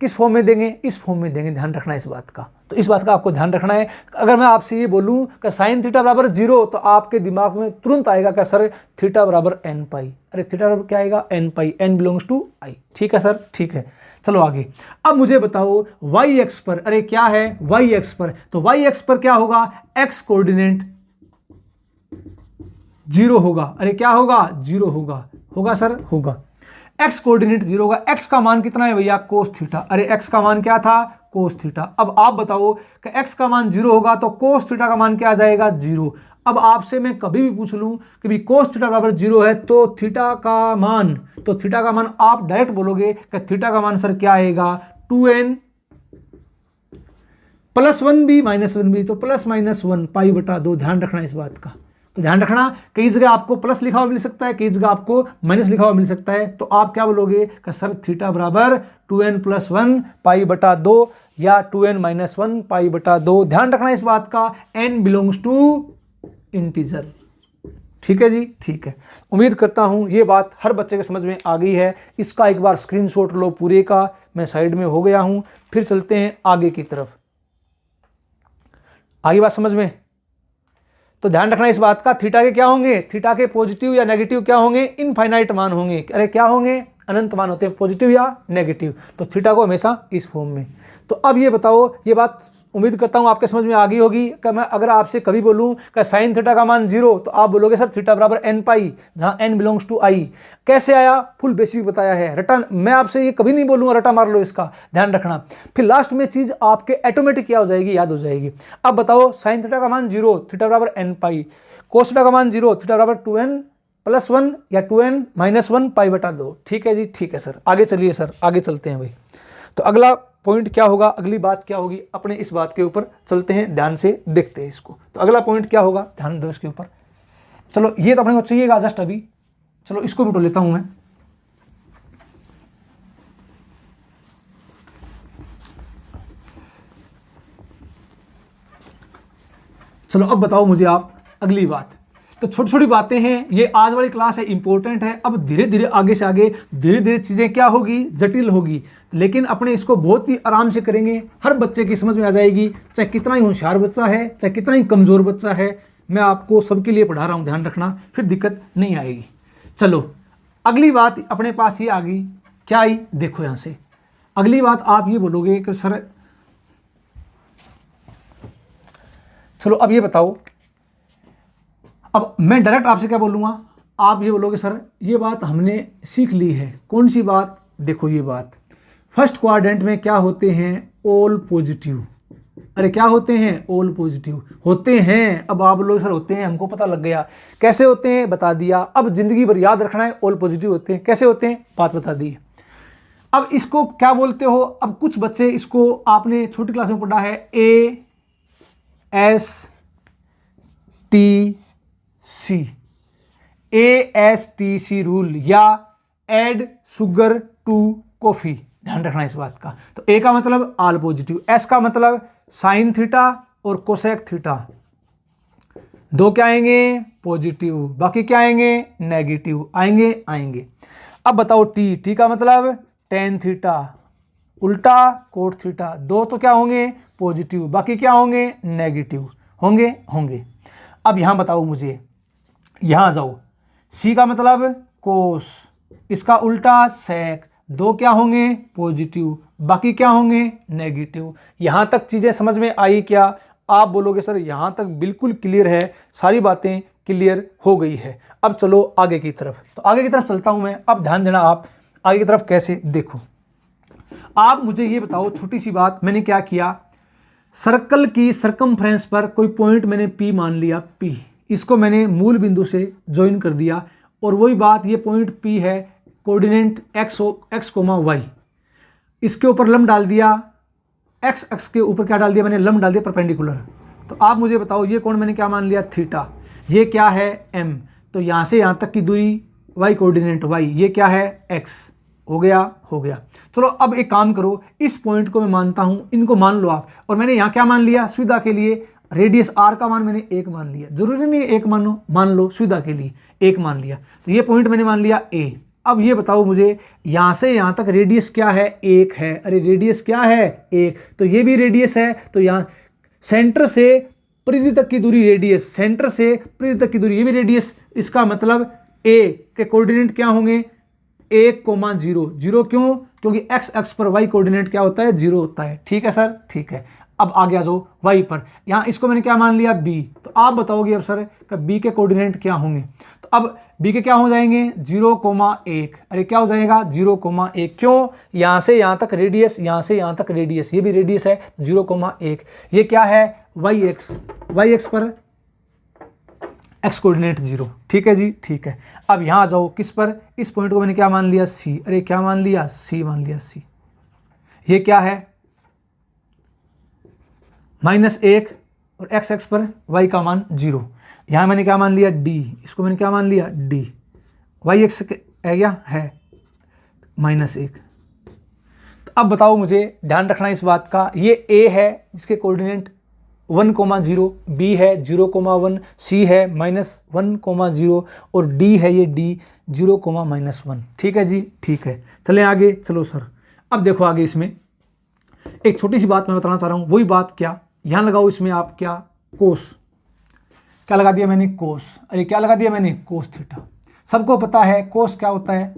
किस फॉर्म में देंगे, इस फॉर्म में देंगे, ध्यान रखना इस बात का। तो इस बात का आपको ध्यान रखना है। अगर मैं आपसे ये बोलूं कि साइन थीटा बराबर 0, तो आपके दिमाग में तुरंत आएगा कि सर थीटा बराबर एन पाई। अरे थीटा बराबर क्या आएगा N pi, N belongs to I. ठीक है सर, ठीक है। चलो आगे। अब मुझे बताओ वाई एक्स पर, अरे क्या है वाई एक्स पर, तो वाई एक्स पर क्या होगा, एक्स कोऑर्डिनेट 0 होगा। अरे क्या होगा 0 होगा, होगा सर होगा, एक्स कोऑर्डिनेट 0 होगा। एक्स का मान कितना है भैया कोस थीटा। अरे एक्स का मान क्या था कोस थीटा। अब आप बताओ कि एक्स का मान 0 होगा तो कोस थीटा का मान क्या आ जाएगा 0। अब आपसे मैं कभी भी पूछ लूं कि भी कोस थीटा बराबर 0 है, तो थीटा का मान, तो थीटा का मान आप डायरेक्ट बोलोगे कि थीटा का मान सर क्या आएगा 2n plus 1b minus 1b, तो प्लस माइनस 1 पाई बटा 2, ध्यान रखना इस बात का। तो ध्यान रखना, कई जगह आपको प्लस लिखा हुआ मिल सकता है, कई जगह आपको माइनस लिखा हुआ मिल सकता है। तो आप क्या बोलोगे कि सर थीटा बराबर 2n प्लस 1 पाई बटा 2 या 2n माइनस 1 पाई बटा 2, ध्यान रखना इस बात का। n belongs to integer. ठीक है जी, ठीक है। उम्मीद करता हूं ये बात हर बच्चे के समझ में आ गई है। इसका एक बार स्क्रीनशॉट लो पूरे का, मैं साइड में हो गया हूं। फिर चलते हैं आगे की तरफ। आगे बात समझ में, तो ध्यान रखना इस बात का, थीटा के क्या होंगे, थीटा के पॉजिटिव या नेगेटिव क्या होंगे, इनफाइनाइट मान होंगे। अरे क्या होंगे, अनंत मान होते हैं, पॉजिटिव या नेगेटिव। तो थीटा को हमेशा इस फॉर्म में। तो अब ये बताओ, ये बात उम्मीद करता हूं आपके समझ में आ गई होगी कि मैं अगर आपसे कभी बोलूं कि साइन थीटा का मान 0, तो आप बोलोगे सर थीटा बराबर एन पाई, जहां एन बिलोंग्स टू आई। कैसे आया, फुल बेसिक बताया है। रटा मैं आपसे ये कभी नहीं बोलूंगा रटा मार लो, इसका ध्यान रखना। फिर लास्ट में चीज आपके ऑटोमेटिक क्या हो जाएगी, याद हो जाएगी। अब बताओ साइन थीटा का मान 0, थीटा बराबर एन पाई, कोस थीटा का मान 0, थीटा बराबर 2n प्लस 1 या 2n माइनस 1 पाई बटा 2। ठीक है जी, ठीक है सर। आगे चलिए सर, आगे चलते हैं भाई। तो अगला पॉइंट क्या होगा, अगली बात क्या होगी, अपने इस बात के ऊपर चलते हैं, ध्यान से देखते हैं इसको। तो अगला पॉइंट क्या होगा, ध्यान दो इसके ऊपर। चलो ये तो अपने को चाहिएगा जस्ट अभी, चलो इसको मिटो लेता हूं मैं। चलो अब बताओ मुझे आप अगली बात। तो छोटी छोटी बातें हैं, ये आज वाली क्लास है, इंपॉर्टेंट है। अब धीरे धीरे आगे से आगे धीरे धीरे चीजें क्या होगी, जटिल होगी, लेकिन अपने इसको बहुत ही आराम से करेंगे, हर बच्चे की समझ में आ जाएगी, चाहे कितना ही होशियार बच्चा है, चाहे कितना ही कमजोर बच्चा है। मैं आपको सबके लिए पढ़ा रहा हूं, ध्यान रखना, फिर दिक्कत नहीं आएगी। चलो अगली बात अपने पास ये आ गई, क्या आई देखो यहां से। अगली बात आप ये बोलोगे कि सर, चलो अब ये बताओ, अब मैं डायरेक्ट आपसे क्या बोलूँगा, आप ये बोलोगे सर ये बात हमने सीख ली है। कौन सी बात, देखो ये बात, फर्स्ट क्वाड्रेंट में क्या होते हैं, ऑल पॉजिटिव। अरे क्या होते हैं, ऑल पॉजिटिव होते हैं। अब आप लोग सर होते हैं, हमको पता लग गया कैसे होते हैं, बता दिया। अब जिंदगी भर याद रखना है, ऑल पॉजिटिव होते हैं, कैसे होते हैं बात बता दी। अब इसको क्या बोलते हो, अब कुछ बच्चे इसको आपने छोटी क्लास में पढ़ा है, ASTC रूल या एड शुगर टू कॉफी, ध्यान रखना इस बात का। तो ए का मतलब ऑल पॉजिटिव, एस का मतलब साइन थीटा और कोसेक थीटा, दो क्या आएंगे पॉजिटिव, बाकी क्या आएंगे नेगेटिव आएंगे। अब बताओ टी, टी का मतलब टेन थीटा उल्टा कोट थीटा, दो तो क्या होंगे पॉजिटिव, बाकी क्या होंगे नेगेटिव होंगे। अब यहां बताओ मुझे, यहां जाओ, सी का मतलब कोस, इसका उल्टा सेक, दो क्या होंगे पॉजिटिव, बाकी क्या होंगे नेगेटिव। यहां तक चीजें समझ में आई क्या? आप बोलोगे सर यहां तक बिल्कुल क्लियर है, सारी बातें क्लियर हो गई है। अब चलो आगे की तरफ। तो आगे की तरफ चलता हूं मैं। अब ध्यान देना आप आगे की तरफ कैसे, देखो आप मुझे ये बताओ, छोटी सी बात, मैंने क्या किया, सर्कल की सरकमफ्रेंस पर कोई पॉइंट मैंने P मान लिया, P, इसको मैंने मूल बिंदु से ज्वाइन कर दिया, और वही बात, ये पॉइंट P है, कोऑर्डिनेट x, y, इसके ऊपर लंब डाल दिया, x अक्ष के ऊपर क्या डाल दिया मैंने, लंब डाल दिया परपेंडिकुलर। तो आप मुझे बताओ ये कोण मैंने क्या मान लिया थीटा, ये क्या है m, तो यहां से यहां तक की दूरी y कोऑर्डिनेट y, ये क्या है x, हो गया। चलो अब एक काम करो, इस पॉइंट को मैं मानता हूं, इनको मान लो आप, और मैंने यहां क्या मान लिया सुविधा के लिए, रेडियस r का मान मैंने 1 मान लिया, जरूरी नहीं है 1 मान लो सुविधा के लिए 1 मान लिया। तो ये पॉइंट मैंने मान लिया a। अब ये बताओ मुझे, यहां से यहां तक रेडियस क्या है 1 है, अरे रेडियस क्या है 1, तो ये भी रेडियस है, तो यहां सेंटर से परिधि तक की दूरी रेडियस, सेंटर से परिधि तक की दूरी ये भी रेडियस, इसका मतलब a के कोऑर्डिनेट क्या होंगे 1,0, 0 क्यों, क्योंकि x अक्ष पर y कोऑर्डिनेट क्या होता है 0 होता है। ठीक है सर, ठीक है। अब आगे आ जाओ y पर, यहां इसको मैंने क्या मान लिया b, तो आप बताओगे अब सर कि b के कोऑर्डिनेट क्या होंगे, तो अब b के क्या हो जाएंगे 0,1, अरे क्या हो जाएगा 0,1, क्यों, यहां से यहां तक रेडियस, यहां से यहां तक रेडियस, ये भी रेडियस है 0,1, ये क्या है y एक्स पर x कोऑर्डिनेट 0। ठीक है जी, ठीक है। अब यहां आ जाओ किस पर, इस पॉइंट को मैंने क्या मान लिया c, अरे क्या मान लिया c मान लिया c, ये क्या है -1, और x एक्स पर y का मान 0, यहां मैंने क्या मान लिया d, इसको मैंने क्या मान लिया d, y एक्स है क्या है -1। तो अब बताओ मुझे, ध्यान रखना इस बात का, ये a है जिसके कोऑर्डिनेट 1,0, b है 0,1, c है -1,0, और d है ये d 0,-1। ठीक है जी, ठीक है। चलें आगे, चलो सर। अब देखो आगे इसमें एक छोटी सी बात मैं बताना चाह रहा हूं, वही बात क्या, यहां लगाओ इसमें आप क्या कोस, क्या लगा दिया मैंने कोस, अरे क्या लगा दिया मैंने कोस थीटा। सबको पता है कोस क्या होता है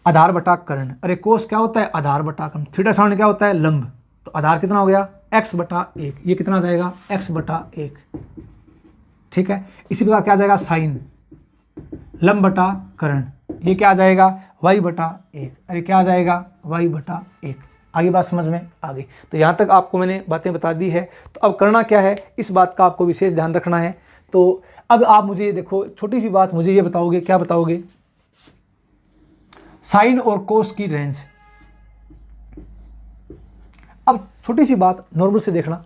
आधार बटा कर्ण, अरे कोस क्या होता है आधार बटा कर्ण, थीटा सामने क्या होता है लंब, तो आधार कितना हो गया x/1, ये कितना जाएगा x/1। ठीक है, इसी प्रकार क्या आ जाएगा साइन लंब बटा कर्ण, ये क्या आ जाएगा y/1, अरे क्या आ जाएगा y/1। आगे बात समझ में आ गई। तो यहाँ तक आपको मैंने बातें बता दी है, तो अब करना क्या है इस बात का आपको विशेष ध्यान रखना है। तो अब आप मुझे देखो, छोटी सी बात मुझे ये बताओगे, क्या बताओगे, साइन और कोस की रेंज। अब छोटी सी बात नॉर्मल से देखना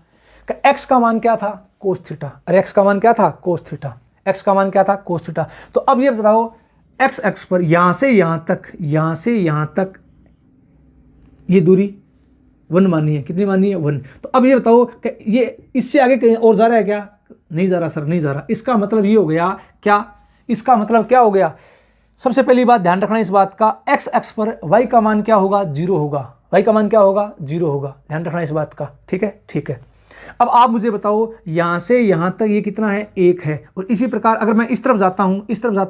कि x का मान क्या था कोस थीटा, अरे x का मान क्या था कोस थीटा, x का मान क्या था कोस थीटा। तो अब ये बताओ x अक्ष पर यहां से यहां तक ये दूरी 1 मानी है, कितनी मानी है 1। तो अब ये बताओ कि ये इससे आगे कहीं और जा रहा है क्या, नहीं जा रहा सर, नहीं जा रहा। इसका मतलब ये हो गया क्या, इसका मतलब क्या हो गया, सबसे पहली बात ध्यान रखना इस बात का, x अक्ष पर y का मान क्या होगा 0 होगा, y का मान क्या होगा 0 होगा, ध्यान रखना इस बात का। ठीक है, ठीक है। अब आप मुझे बताओ यहां से यहां तक ये कितना है 1 है, और इसी प्रकार अगर मैं इस तरफ जाता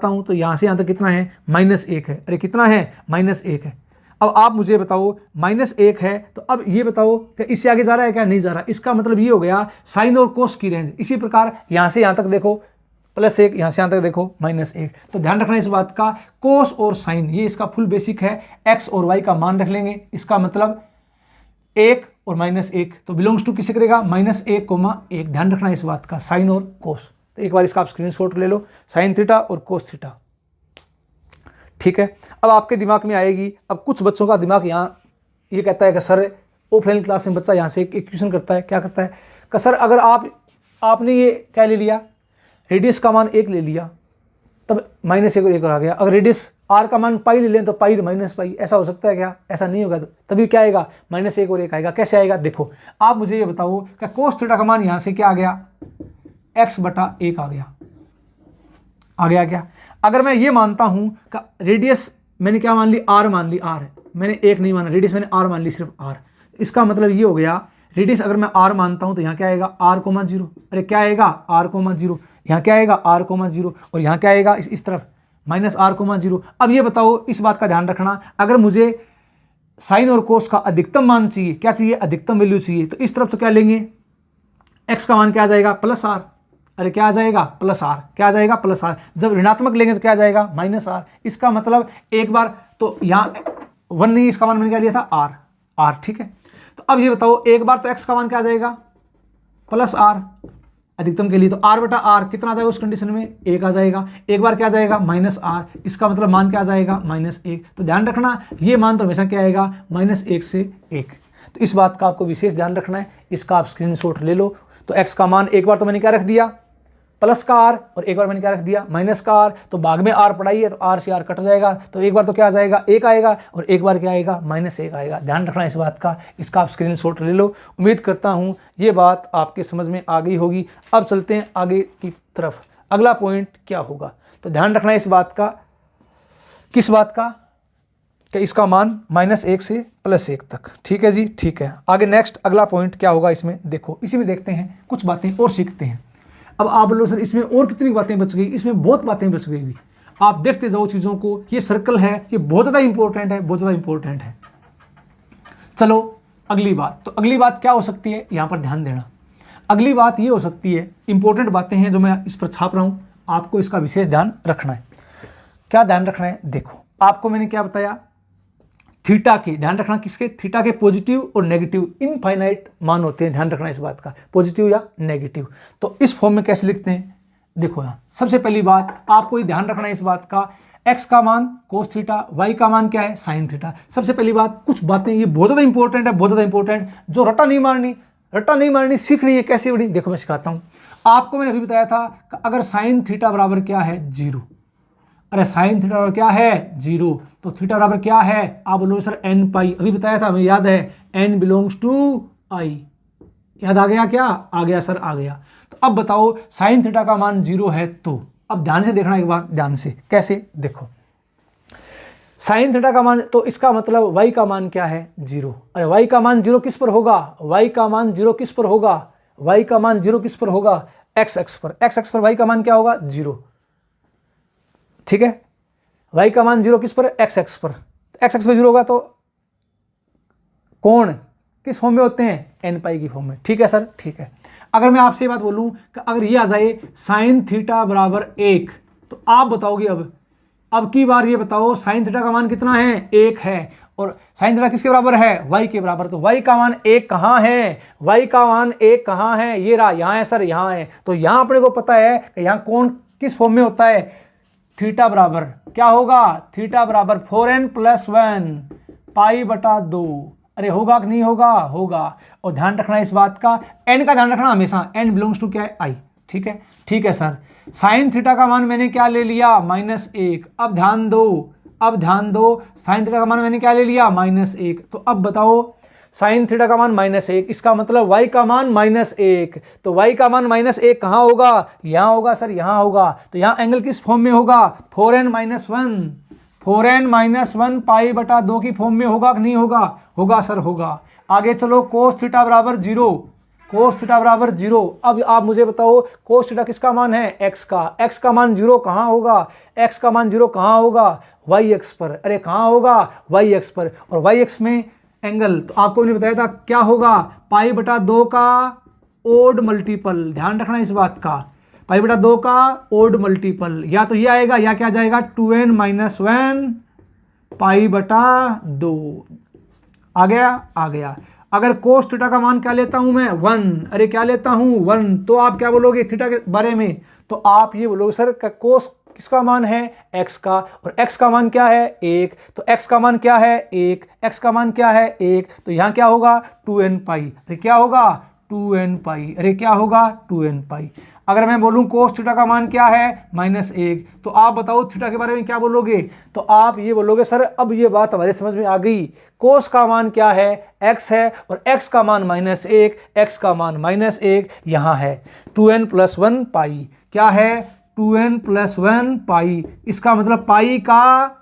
हूं तो यहां से यहां तक कितना है -1 है, अरे कितना है -1 है। अब आप मुझे बताओ -1 है, तो अब ये बताओ कि इससे आगे जा रहा है क्या, नहीं जा रहा। इसका मतलब ये हो गया साइन और कोस की रेंज। इसी प्रकार यहां से यहां तक देखो +1, यहां से यहां तक देखो -1। तो ध्यान रखना इस बात का, कोस और साइन ये इसका फुल बेसिक है, x और y का मान रख लेंगे, इसका मतलब 1 और -1, तो बिलोंग्स टू किसे करेगा -1,1। ध्यान रखना इस बात का, साइन और कोस। तो एक बार इसका आप स्क्रीनशॉट ले लो, साइन थीटा और कोस थीटा। ठीक है, अब आपके दिमाग में आएगी, अब कुछ बच्चों का दिमाग यहाँ ये कहता है कि सर ऑफलाइन क्लास में बच्चा यहाँ से एक क्वेश्चन करता है, क्या करता है कि सर अगर आपने ये क्या ले लिया, रेडियस का मान 1 ले लिया, तब -1 और 1 आ गया। अगर रेडियस आर का मान पाई ले लें तो पाई माइनस पाई, ऐसा हो सकता है क्या? ऐसा नहीं होगा। तभी क्या आएगा? -1 और 1 आएगा। कैसे आएगा? देखो आप मुझे ये बताओ कि कोस थीटा का मान यहाँ से क्या आ गया? x/1 आ गया। आ गया क्या? अगर मैं ये मानता हूँ कि रेडियस मैंने क्या मान ली? r मान ली। r मैंने 1 नहीं माना, रेडियस मैंने r मान ली, सिर्फ r। इसका मतलब ये हो गया रेडियस अगर मैं r मानता हूँ तो यहाँ क्या आएगा? r,0। अरे क्या आएगा? r,0। यहाँ क्या आएगा? r,0। और यहाँ क्या आएगा? इस तरफ -r,0। अब ये बताओ, इस बात का ध्यान रखना, अगर मुझे साइन और कोस का अधिकतम मान चाहिए, क्या चाहिए? अधिकतम वैल्यू चाहिए, तो इस तरफ तो क्या लेंगे? x का मान क्या आ जाएगा? +r। अरे क्या आ जाएगा? +r। क्या आ जाएगा? +r। जब ऋणात्मक लेंगे तो क्या आ जाएगा? -r। इसका मतलब एक बार तो यहाँ 1 नहीं, इसका मान मैंने क्या लिया था? r। ठीक है, तो अब ये बताओ, एक बार तो x का मान क्या आ जाएगा? +r अधिकतम के लिए, तो r/r कितना आ जाएगा उस कंडीशन में? 1 आ जाएगा। एक बार क्या आ जाएगा? -r, इसका मतलब मान क्या आ जाएगा? -1। तो ध्यान रखना, ये मान तो हमेशा क्या आएगा? -1 से 1। तो इस बात का आपको विशेष ध्यान रखना है, इसका आप स्क्रीनशॉट ले लो। तो x का मान एक बार तो मैंने क्या रख दिया? प्लस का r, और एक बार मैंने क्या रख दिया? माइनस का r। तो भाग में r पढ़ाई है तो r से r कट जाएगा, तो एक बार तो क्या आ जाएगा? 1 आएगा, और एक बार क्या आएगा? -1 आएगा। ध्यान रखना इस बात का, इसका आप स्क्रीनशॉट ले लो। उम्मीद करता हूँ ये बात आपके समझ में आ गई होगी। अब चलते हैं आगे की तरफ, अगला पॉइंट क्या होगा? तो ध्यान रखना इस बात का, किस बात का? कि इसका मान -1 से +1 तक। ठीक है जी, ठीक है। आगे नेक्स्ट अगला पॉइंट क्या होगा इसमें? देखो इसी में देखते हैं, कुछ बातें और सीखते हैं। अब आप बोलो सर इसमें और कितनी बातें बच गई? इसमें बहुत बातें बच गई भी। आप देखते जाओ चीज़ों को, ये सर्कल है, ये बहुत ज़्यादा इंपॉर्टेंट है, बहुत ज़्यादा इंपॉर्टेंट है। चलो अगली बात, तो अगली बात क्या हो सकती है? यहाँ पर ध्यान देना। अगली बात ये हो सकती है, इंपॉर्टेंट बातें हैं जो मैं इस पर छाप रहा हूँ, आपको इसका विशेष ध्यान रखना है। क्या ध्यान रखना है? देखो आपको मैंने क्या बताया, थीटा के, ध्यान रखना किसके? थीटा के पॉजिटिव और नेगेटिव इनफाइनाइट मान होते हैं। ध्यान रखना इस बात का, पॉजिटिव या नेगेटिव। तो इस फॉर्म में कैसे लिखते हैं? देखो यहाँ सबसे पहली बात आपको ये ध्यान रखना है इस बात का, x का मान कोस थीटा, y का मान क्या है? Sine theta. सबसे पहली बात, कुछ बातें ये बहुत ज़्यादा इंपॉर्टेंट है, बहुत ज़्यादा इंपॉर्टेंट, जो रट्टा नहीं मारनी, सीखनी है। कैसे बनी? देखो मैं सिखाता हूँ आपको। मैंने अभी बताया था कि अगर साइन थीटा बराबर क्या है? 0। अरे साइन थीटा बराबर क्या है? 0। तो थीटा बराबर क्या है? आप बोलो सर n पाई, अभी बताया था, हमें याद है, n बिलोंग्स टू i। याद आ गया क्या? आ गया सर, आ गया। तो अब बताओ साइन थीटा का मान 0 है, तो अब ध्यान से देखना एक बार, ध्यान से। कैसे? देखो साइन थीटा का मान, तो इसका मतलब y का मान क्या है? 0। अरे y का मान 0 किस पर होगा? y का मान 0 किस पर होगा? y का मान 0 किस पर होगा? x अक्ष पर। x अक्ष पर y का मान क्या होगा? 0। ठीक है, y का मान 0 किस पर? x अक्ष पर। x अक्ष पर 0 होगा तो कोण किस फॉर्म में होते हैं? n पाई की फॉर्म में। ठीक है सर, ठीक है। अगर मैं आपसे बात बोलूं कि अगर ये आ जाए साइन थीटा बराबर 1, तो आप बताओगे अब की बार ये बताओ साइन थीटा का मान कितना है? 1 है, और साइन थीटा किसके बराबर है? y के बराबर। तो y का मान 1 कहाँ है? y का मान 1 कहाँ है? ये रहा, यहाँ है सर, यहाँ है। तो यहाँ अपने को पता है कि यहाँ कोण किस फॉर्म में होता है? थीटा बराबर क्या होगा? थीटा बराबर 4n + 1 π/2। अरे होगा कि नहीं होगा? होगा। और ध्यान रखना इस बात का, n का ध्यान रखना हमेशा, n बिलोंग्स टू क्या है? i। ठीक है, ठीक है सर। साइन थीटा का मान मैंने क्या ले लिया? -1। अब ध्यान दो, साइन थीटा का मान मैंने क्या ले लिया? -1। तो अब बताओ साइन थीटा का मान -1, इसका मतलब y का मान -1। तो y का मान -1 कहाँ होगा? यहाँ होगा सर, यहाँ होगा। तो यहाँ एंगल किस फॉर्म में होगा? 4n - 1 π/2 की फॉर्म में होगा कि नहीं होगा? होगा सर, होगा। आगे चलो, कोस थीटा बराबर 0। कोस थीटा बराबर 0। अब आप मुझे बताओ कोस थीटा किसका मान है? x का। x का मान 0 कहाँ होगा? x का मान 0 कहाँ होगा? y अक्ष पर। अरे कहाँ होगा? y अक्ष पर। और y अक्ष में एंगल, तो आपको मैंने बताया था क्या होगा? π/2 का ओड मल्टीपल। ध्यान रखना इस बात का, π/2 का ओड मल्टीपल, या तो ये आएगा या क्या जाएगा? 2n - 1 π/2। आ गया। अगर कोस थीटा का मान क्या लेता हूं मैं? 1। अरे क्या लेता हूं? 1। तो आप क्या बोलोगे थीटा के बारे में? तो आप ये बोलोगे सर कोस किसका मान है? x का, और x का मान क्या है? 1। तो x का मान क्या है? 1। x का मान क्या है? 1। तो यहाँ क्या होगा? 2n पाई। अरे क्या होगा? 2n पाई। अरे क्या होगा? 2n पाई। अगर मैं बोलूं कोस थीटा का मान क्या है -1, तो आप बताओ थीटा के बारे में क्या बोलोगे? तो आप ये बोलोगे सर अब ये बात हमारे समझ में आ गई, कोस का मान क्या है? x है, और x का मान -1, x का मान -1 यहाँ है 2n + 1 पाई। क्या है? 2n + 1 पाई। इसका मतलब पाई का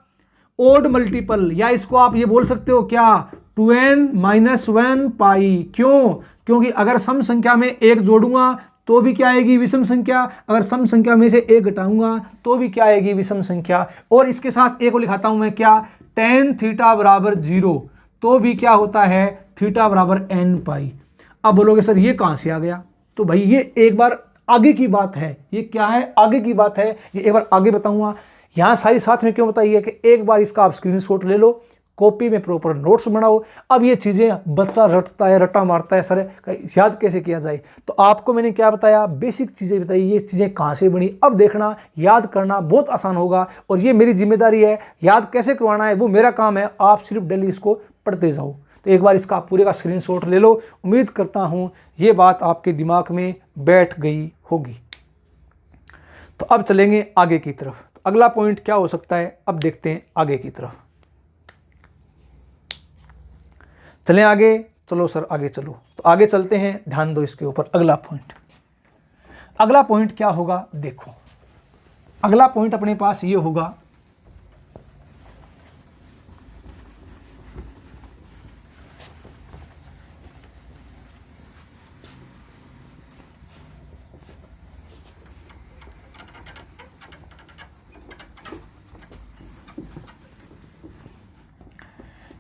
ओड मल्टीपल, या इसको आप ये बोल सकते हो क्या, 2n - 1 पाई। क्यों? क्योंकि अगर सम संख्या में एक जोड़ूंगा तो भी क्या आएगी? विषम संख्या। अगर सम संख्या में से एक घटाऊंगा तो भी क्या आएगी? विषम संख्या। और इसके साथ एक को लिखाता हूं मैं क्या, tan थीटा बराबर 0, तो भी क्या होता है? थीटा बराबर n पाई। अब बोलोगे सर ये कहां से आ गया? तो भाई ये एक बार आगे की बात है। ये क्या है? आगे की बात है। ये एक बार आगे बताऊंगा। यहां सारी साथ में क्यों बताइए कि एक बार इसका आप स्क्रीनशॉट ले लो, कॉपी में प्रॉपर नोट्स बनाओ। अब ये चीज़ें बच्चा रटता है, रट्टा मारता है, सर याद कैसे किया जाए? तो आपको मैंने क्या बताया? बेसिक चीज़ें बताई। ये चीज़ें कहाँ से बनी, अब देखना, याद करना बहुत आसान होगा। और ये मेरी जिम्मेदारी है, याद कैसे करवाना है वो मेरा काम है। आप सिर्फ डेली इसको पढ़ते जाओ। तो एक बार इसका पूरे का स्क्रीनशॉट ले लो। उम्मीद करता हूँ ये बात आपके दिमाग में बैठ गई होगी। तो अब चलेंगे आगे की तरफ। तो अगला पॉइंट क्या हो सकता है, अब देखते हैं आगे की तरफ। चलें आगे, चलो सर आगे चलो। तो आगे चलते हैं, ध्यान दो इसके ऊपर। अगला पॉइंट, अगला पॉइंट क्या होगा? देखो अगला पॉइंट अपने पास ये होगा,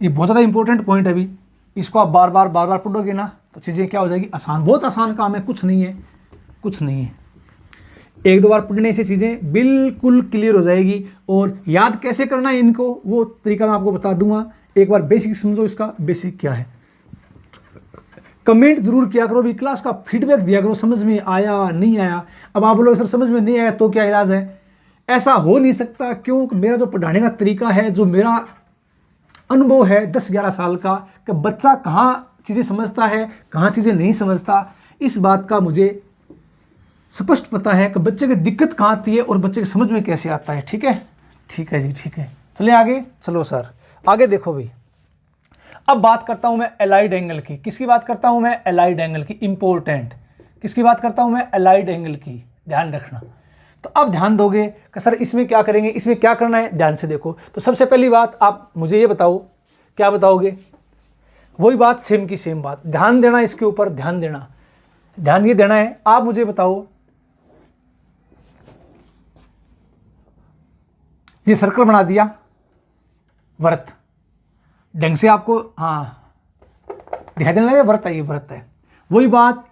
ये बहुत ज़्यादा इंपॉर्टेंट पॉइंट है। अभी इसको आप बार बार पढ़ोगे ना तो चीज़ें क्या हो जाएगी? आसान। बहुत आसान काम है, कुछ नहीं है, कुछ नहीं है। एक दो बार पढ़ने से चीज़ें बिल्कुल क्लियर हो जाएगी। और याद कैसे करना है इनको, वो तरीका मैं आपको बता दूंगा। एक बार बेसिक समझो, इसका बेसिक क्या है। कमेंट जरूर किया करो, भी क्लास का फीडबैक दिया करो, समझ में आया नहीं आया। अब आप बोलोगे सर समझ में नहीं आया तो क्या इलाज है? ऐसा हो नहीं सकता, क्योंकि मेरा जो पढ़ाने का तरीका है, जो मेरा अनुभव है 10-11 साल का, कि बच्चा कहाँ चीज़ें समझता है, कहाँ चीज़ें नहीं समझता, इस बात का मुझे स्पष्ट पता है कि बच्चे की दिक्कत कहाँ आती है और बच्चे की समझ में कैसे आता है। ठीक है, ठीक है जी, ठीक है। चलिए आगे चलो सर, आगे देखो भाई। अब बात करता हूँ मैं एलाइड एंगल की। किसकी बात करता हूँ मैं? एलाइड एंगल की। इंपॉर्टेंट। किसकी बात करता हूँ मैं? एलाइड एंगल की। ध्यान रखना। तो अब ध्यान दोगे कि सर इसमें क्या करेंगे, इसमें क्या करना है, ध्यान से देखो। तो सबसे पहली बात आप मुझे ये बताओ, क्या बताओगे? वही बात, सेम की सेम बात। ध्यान देना इसके ऊपर, ध्यान देना, ध्यान ये देना है। आप मुझे बताओ, ये सर्कल बना दिया, वृत्त ढंग से आपको, हाँ दिखाई देने लगा, वृत्त है, ये वृत्त है। वही बात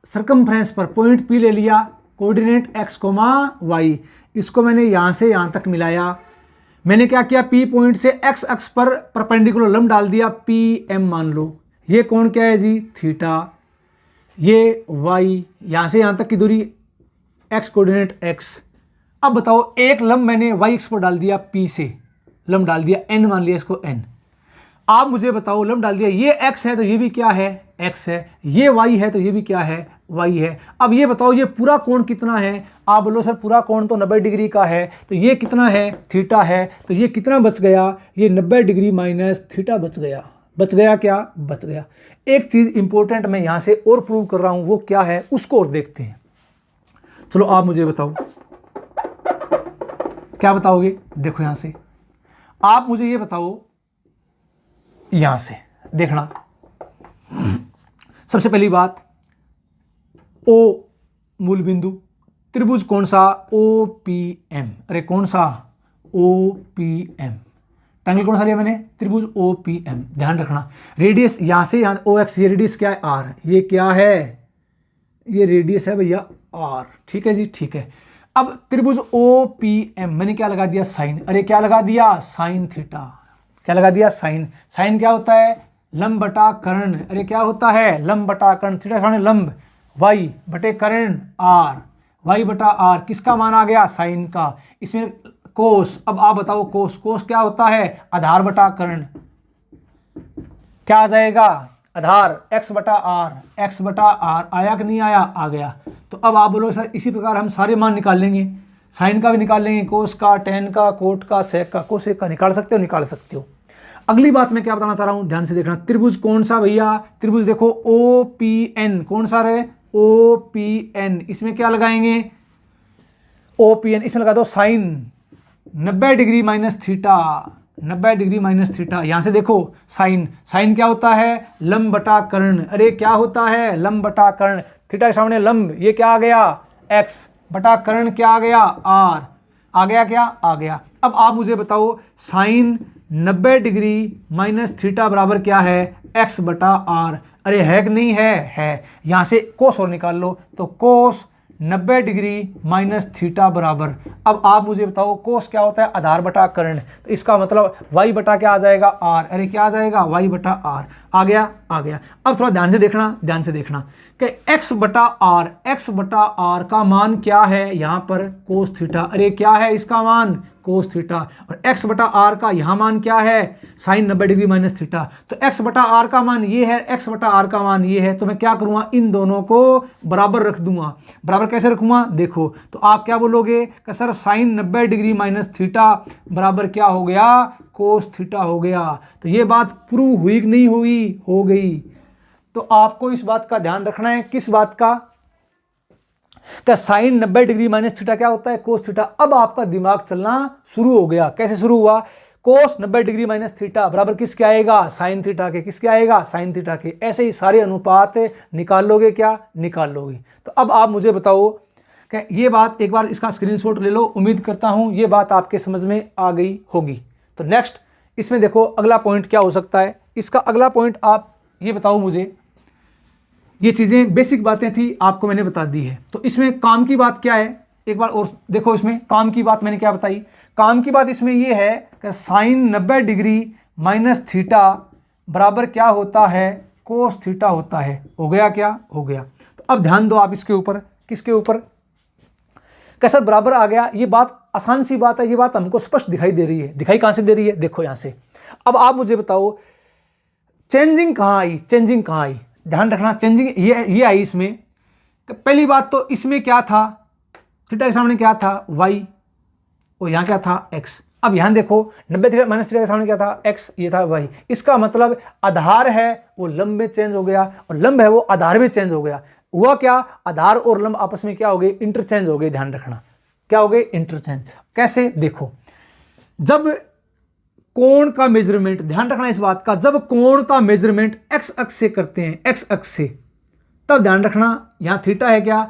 सर्कमफ्रेंस पर पॉइंट पी ले लिया, कोऑर्डिनेट x, y, इसको मैंने यहाँ से यहाँ तक मिलाया। मैंने क्या किया, P पॉइंट से x अक्ष पर परपेंडिकुलर लंब डाल दिया, PM मान लो। ये कोण क्या है जी? थीटा। ये y, यहाँ से यहाँ तक की दूरी x, कोऑर्डिनेट x। अब बताओ, एक लंब मैंने y अक्ष पर डाल दिया, P से लंब डाल दिया, n मान लिया इसको n। आप मुझे बताओ, लंब डाल दिया, ये x है तो ये भी क्या है? x है। ये y है तो ये भी क्या है? y है। अब ये बताओ, ये पूरा कोण कितना है? आप बोलो सर पूरा कोण तो 90 डिग्री का है, तो ये कितना है? थीटा है। तो ये कितना बच गया? ये 90 डिग्री माइनस थीटा बच गया। बच गया क्या? बच गया। एक चीज़ इंपॉर्टेंट मैं यहाँ से और प्रूव कर रहा हूँ, वो क्या है उसको और देखते हैं। चलो आप मुझे बताओ, क्या बताओगे? देखो यहाँ से आप मुझे ये बताओ, यहां से देखना। सबसे पहली बात, ओ मूल बिंदु, त्रिभुज कौन सा? OPM। अरे कौन सा? OPM। ट्रायंगल कौन सा लिया मैंने? त्रिभुज OPM। ध्यान रखना। रेडियस यहां से यहां OX, ये रेडियस क्या है? R। ये क्या है? ये रेडियस है भैया R। ठीक है जी, ठीक है। अब त्रिभुज OPM मैंने क्या लगा दिया? साइन। अरे क्या लगा दिया? Sine theta. क्या लगा दिया? साइन। साइन क्या होता है? लंब बटा कर्ण। अरे क्या होता है? लंब बटा कर्ण। थीटा सामने लंब, y बटे कर्ण r, y बटा r। किसका मान आ गया? साइन का। इसमें कोस। अब आप बताओ कोस, कोस क्या होता है? आधार बटा कर्ण। क्या आ जाएगा? आधार x बटा आर आया कि नहीं आया, आ गया। तो अब आप बोलो सर इसी प्रकार हम सारे मान निकाल लेंगे, साइन का भी निकाल लेंगे, कोस का, टेन का, कोट का, सेक का, कोसेक का निकाल सकते हो, निकाल सकते हो। अगली बात मैं क्या बताना चाह रहा हूं, ध्यान से देखना। त्रिभुज कौन सा भैया, त्रिभुज देखो OPN, कौन सा है OPN, इसमें क्या लगाएंगे OPN, इसमें लगा दो sine 90 degree minus theta, 90 degree minus theta. यहां से देखो साइन, साइन क्या होता है लंब बटा कर्ण, अरे क्या होता है लंब बटा कर्ण, थीटा के सामने लंब, ये क्या आ गया x बटा कर्ण क्या आ गया r, आ गया क्या, आ गया। अब आप मुझे बताओ साइन 90 डिग्री माइनस थीटा बराबर क्या है x बटा r, अरे है कि नहीं है। यहां से कोस और निकाल लो, तो कोस 90 डिग्री माइनस थीटा बराबर, अब आप मुझे बताओ कोस क्या होता है आधार बटा कर्ण, तो इसका मतलब y बटा क्या आ जाएगा r, अरे क्या आ जाएगा y बटा r, आ गया, आ गया। अब थोड़ा ध्यान से देखना, ध्यान से देखना कि x बटा r का मान क्या है यहाँ पर कोस थीटा, अरे क्या है इसका मान कोस थीटा, और x बटा r का यहाँ मान क्या है साइन 90 डिग्री माइनस थीटा। तो x बटा r का मान ये है, x बटा r का मान ये है, तो मैं क्या करूँगा इन दोनों को बराबर रख दूंगा। बराबर कैसे रखूँगा देखो, तो आप क्या बोलोगे कि sir sine 90 degree minus theta बराबर क्या हो गया कोस थीटा हो गया। तो ये बात प्रूव हुई कि नहीं हुई, हो गई। तो आपको इस बात का ध्यान रखना है, किस बात का, क्या साइन 90 डिग्री माइनस थीटा क्या होता है कोस थीटा। अब आपका दिमाग चलना शुरू हो गया, कैसे शुरू हुआ, कोस 90 डिग्री माइनस थीटा बराबर किसके आएगा साइन थीटा के, किसके आएगा साइन थीटा के। ऐसे ही सारे अनुपात निकाल लोगे, क्या निकाल लोगे। तो अब आप मुझे बताओ कि ये बात, एक बार इसका स्क्रीनशॉट ले लो, उम्मीद करता हूं ये बात आपके समझ में आ गई होगी। तो नेक्स्ट इसमें देखो अगला पॉइंट क्या हो सकता है, इसका अगला पॉइंट आप ये बताओ मुझे, ये चीज़ें बेसिक बातें थी आपको मैंने बता दी है। तो इसमें काम की बात क्या है, एक बार और देखो, इसमें काम की बात मैंने क्या बताई, काम की बात इसमें ये है कि साइन 90 डिग्री माइनस थीटा बराबर क्या होता है कोस थीटा होता है। हो गया क्या, हो गया। तो अब ध्यान दो आप इसके ऊपर, किसके ऊपर, कैसा बराबर आ गया। ये बात आसान सी बात है, ये बात हमको स्पष्ट दिखाई दे रही है। दिखाई कहाँ से दे रही है, देखो यहाँ से। अब आप मुझे बताओ चेंजिंग कहाँ आई, चेंजिंग कहाँ आई, ध्यान रखना। चेंजिंग ये आई इसमें, पहली बात तो इसमें क्या था थीटा के सामने क्या था y, और यहाँ क्या था x। अब यहाँ देखो 90 माइनस थीटा के सामने क्या था x, ये था y। इसका मतलब आधार है वो लंब में चेंज हो गया, और लंब है वो आधार में चेंज हो गया। हुआ क्या, आधार और लंब आपस में क्या हो गए इंटरचेंज हो गए। ध्यान रखना क्या हो गए इंटरचेंज। कैसे देखो, जब कोण का मेजरमेंट, ध्यान रखना इस बात का, जब कोण का मेजरमेंट x अक्ष से करते हैं, x अक्ष से, तब ध्यान रखना यहाँ थीटा है क्या,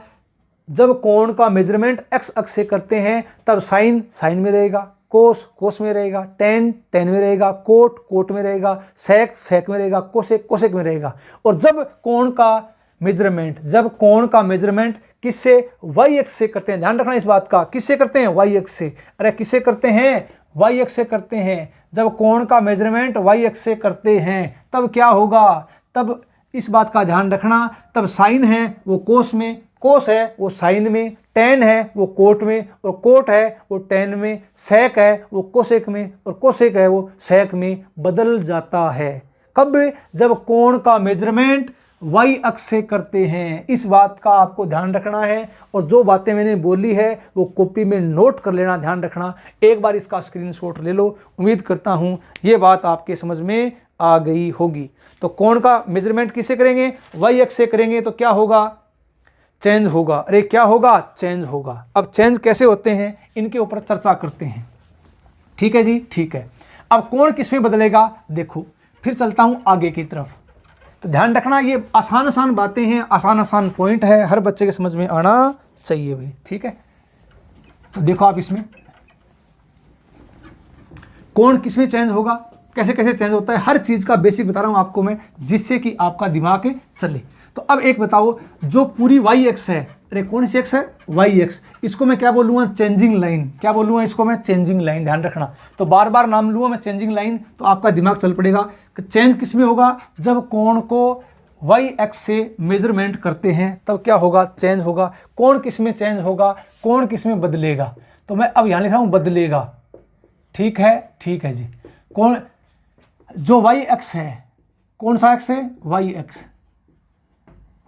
जब कोण का मेजरमेंट x अक्ष से करते हैं तब साइन साइन में रहेगा, कोस कोस में रहेगा, टेन टेन में रहेगा, कोट कोट में रहेगा, सेक सेक में रहेगा, कोसेक कोसेक में रहेगा। और जब कोण का मेजरमेंट, जब कोण का मेजरमेंट किससे y अक्ष से करते हैं, ध्यान रखना इस बात का, किससे करते हैं y अक्ष से, अरे किससे करते हैं y अक्ष से करते हैं। जब कोण का मेजरमेंट y अक्ष से करते हैं तब क्या होगा, तब इस बात का ध्यान रखना, तब साइन है वो कोस में, कोस है वो साइन में, टेन है वो कोट में, और कोट है वो टेन में, सेक है वो कोसेक में, और कोसेक है वो सेक में बदल जाता है। कब, जब कोण का मेजरमेंट y अक्ष से करते हैं। इस बात का आपको ध्यान रखना है, और जो बातें मैंने बोली है वो कॉपी में नोट कर लेना, ध्यान रखना। एक बार इसका स्क्रीनशॉट ले लो, उम्मीद करता हूँ ये बात आपके समझ में आ गई होगी। तो कोण का मेजरमेंट किससे करेंगे, y अक्ष से करेंगे, तो क्या होगा चेंज होगा, अरे क्या होगा चेंज होगा। अब चेंज कैसे होते हैं इनके ऊपर चर्चा करते हैं, ठीक है जी, ठीक है। अब कोण किसमें बदलेगा देखो, फिर चलता हूँ आगे की तरफ। तो ध्यान रखना ये आसान आसान बातें हैं, आसान आसान पॉइंट है, हर बच्चे के समझ में आना चाहिए भाई, ठीक है। तो देखो आप इसमें कोण किसमें चेंज होगा, कैसे कैसे चेंज होता है, हर चीज का बेसिक बता रहा हूं आपको मैं, जिससे कि आपका दिमाग चले। तो अब एक बताओ, जो पूरी y अक्ष है, अरे कौन सी अक्ष है y अक्ष, इसको मैं क्या बोलूँगा चेंजिंग लाइन, क्या बोलूँगा इसको मैं चेंजिंग लाइन। ध्यान रखना, तो बार बार नाम लूँगा मैं चेंजिंग लाइन, तो आपका दिमाग चल पड़ेगा कि चेंज किस में होगा, जब कोण को y अक्ष से मेजरमेंट करते हैं तब क्या होगा चेंज होगा। कोण किस में चेंज होगा, कोण किस में बदलेगा, तो मैं अब यहाँ लिख रहा हूँ बदलेगा, ठीक है जी। कोण जो y अक्ष है कौन सा एक्स है, वाई एक्स,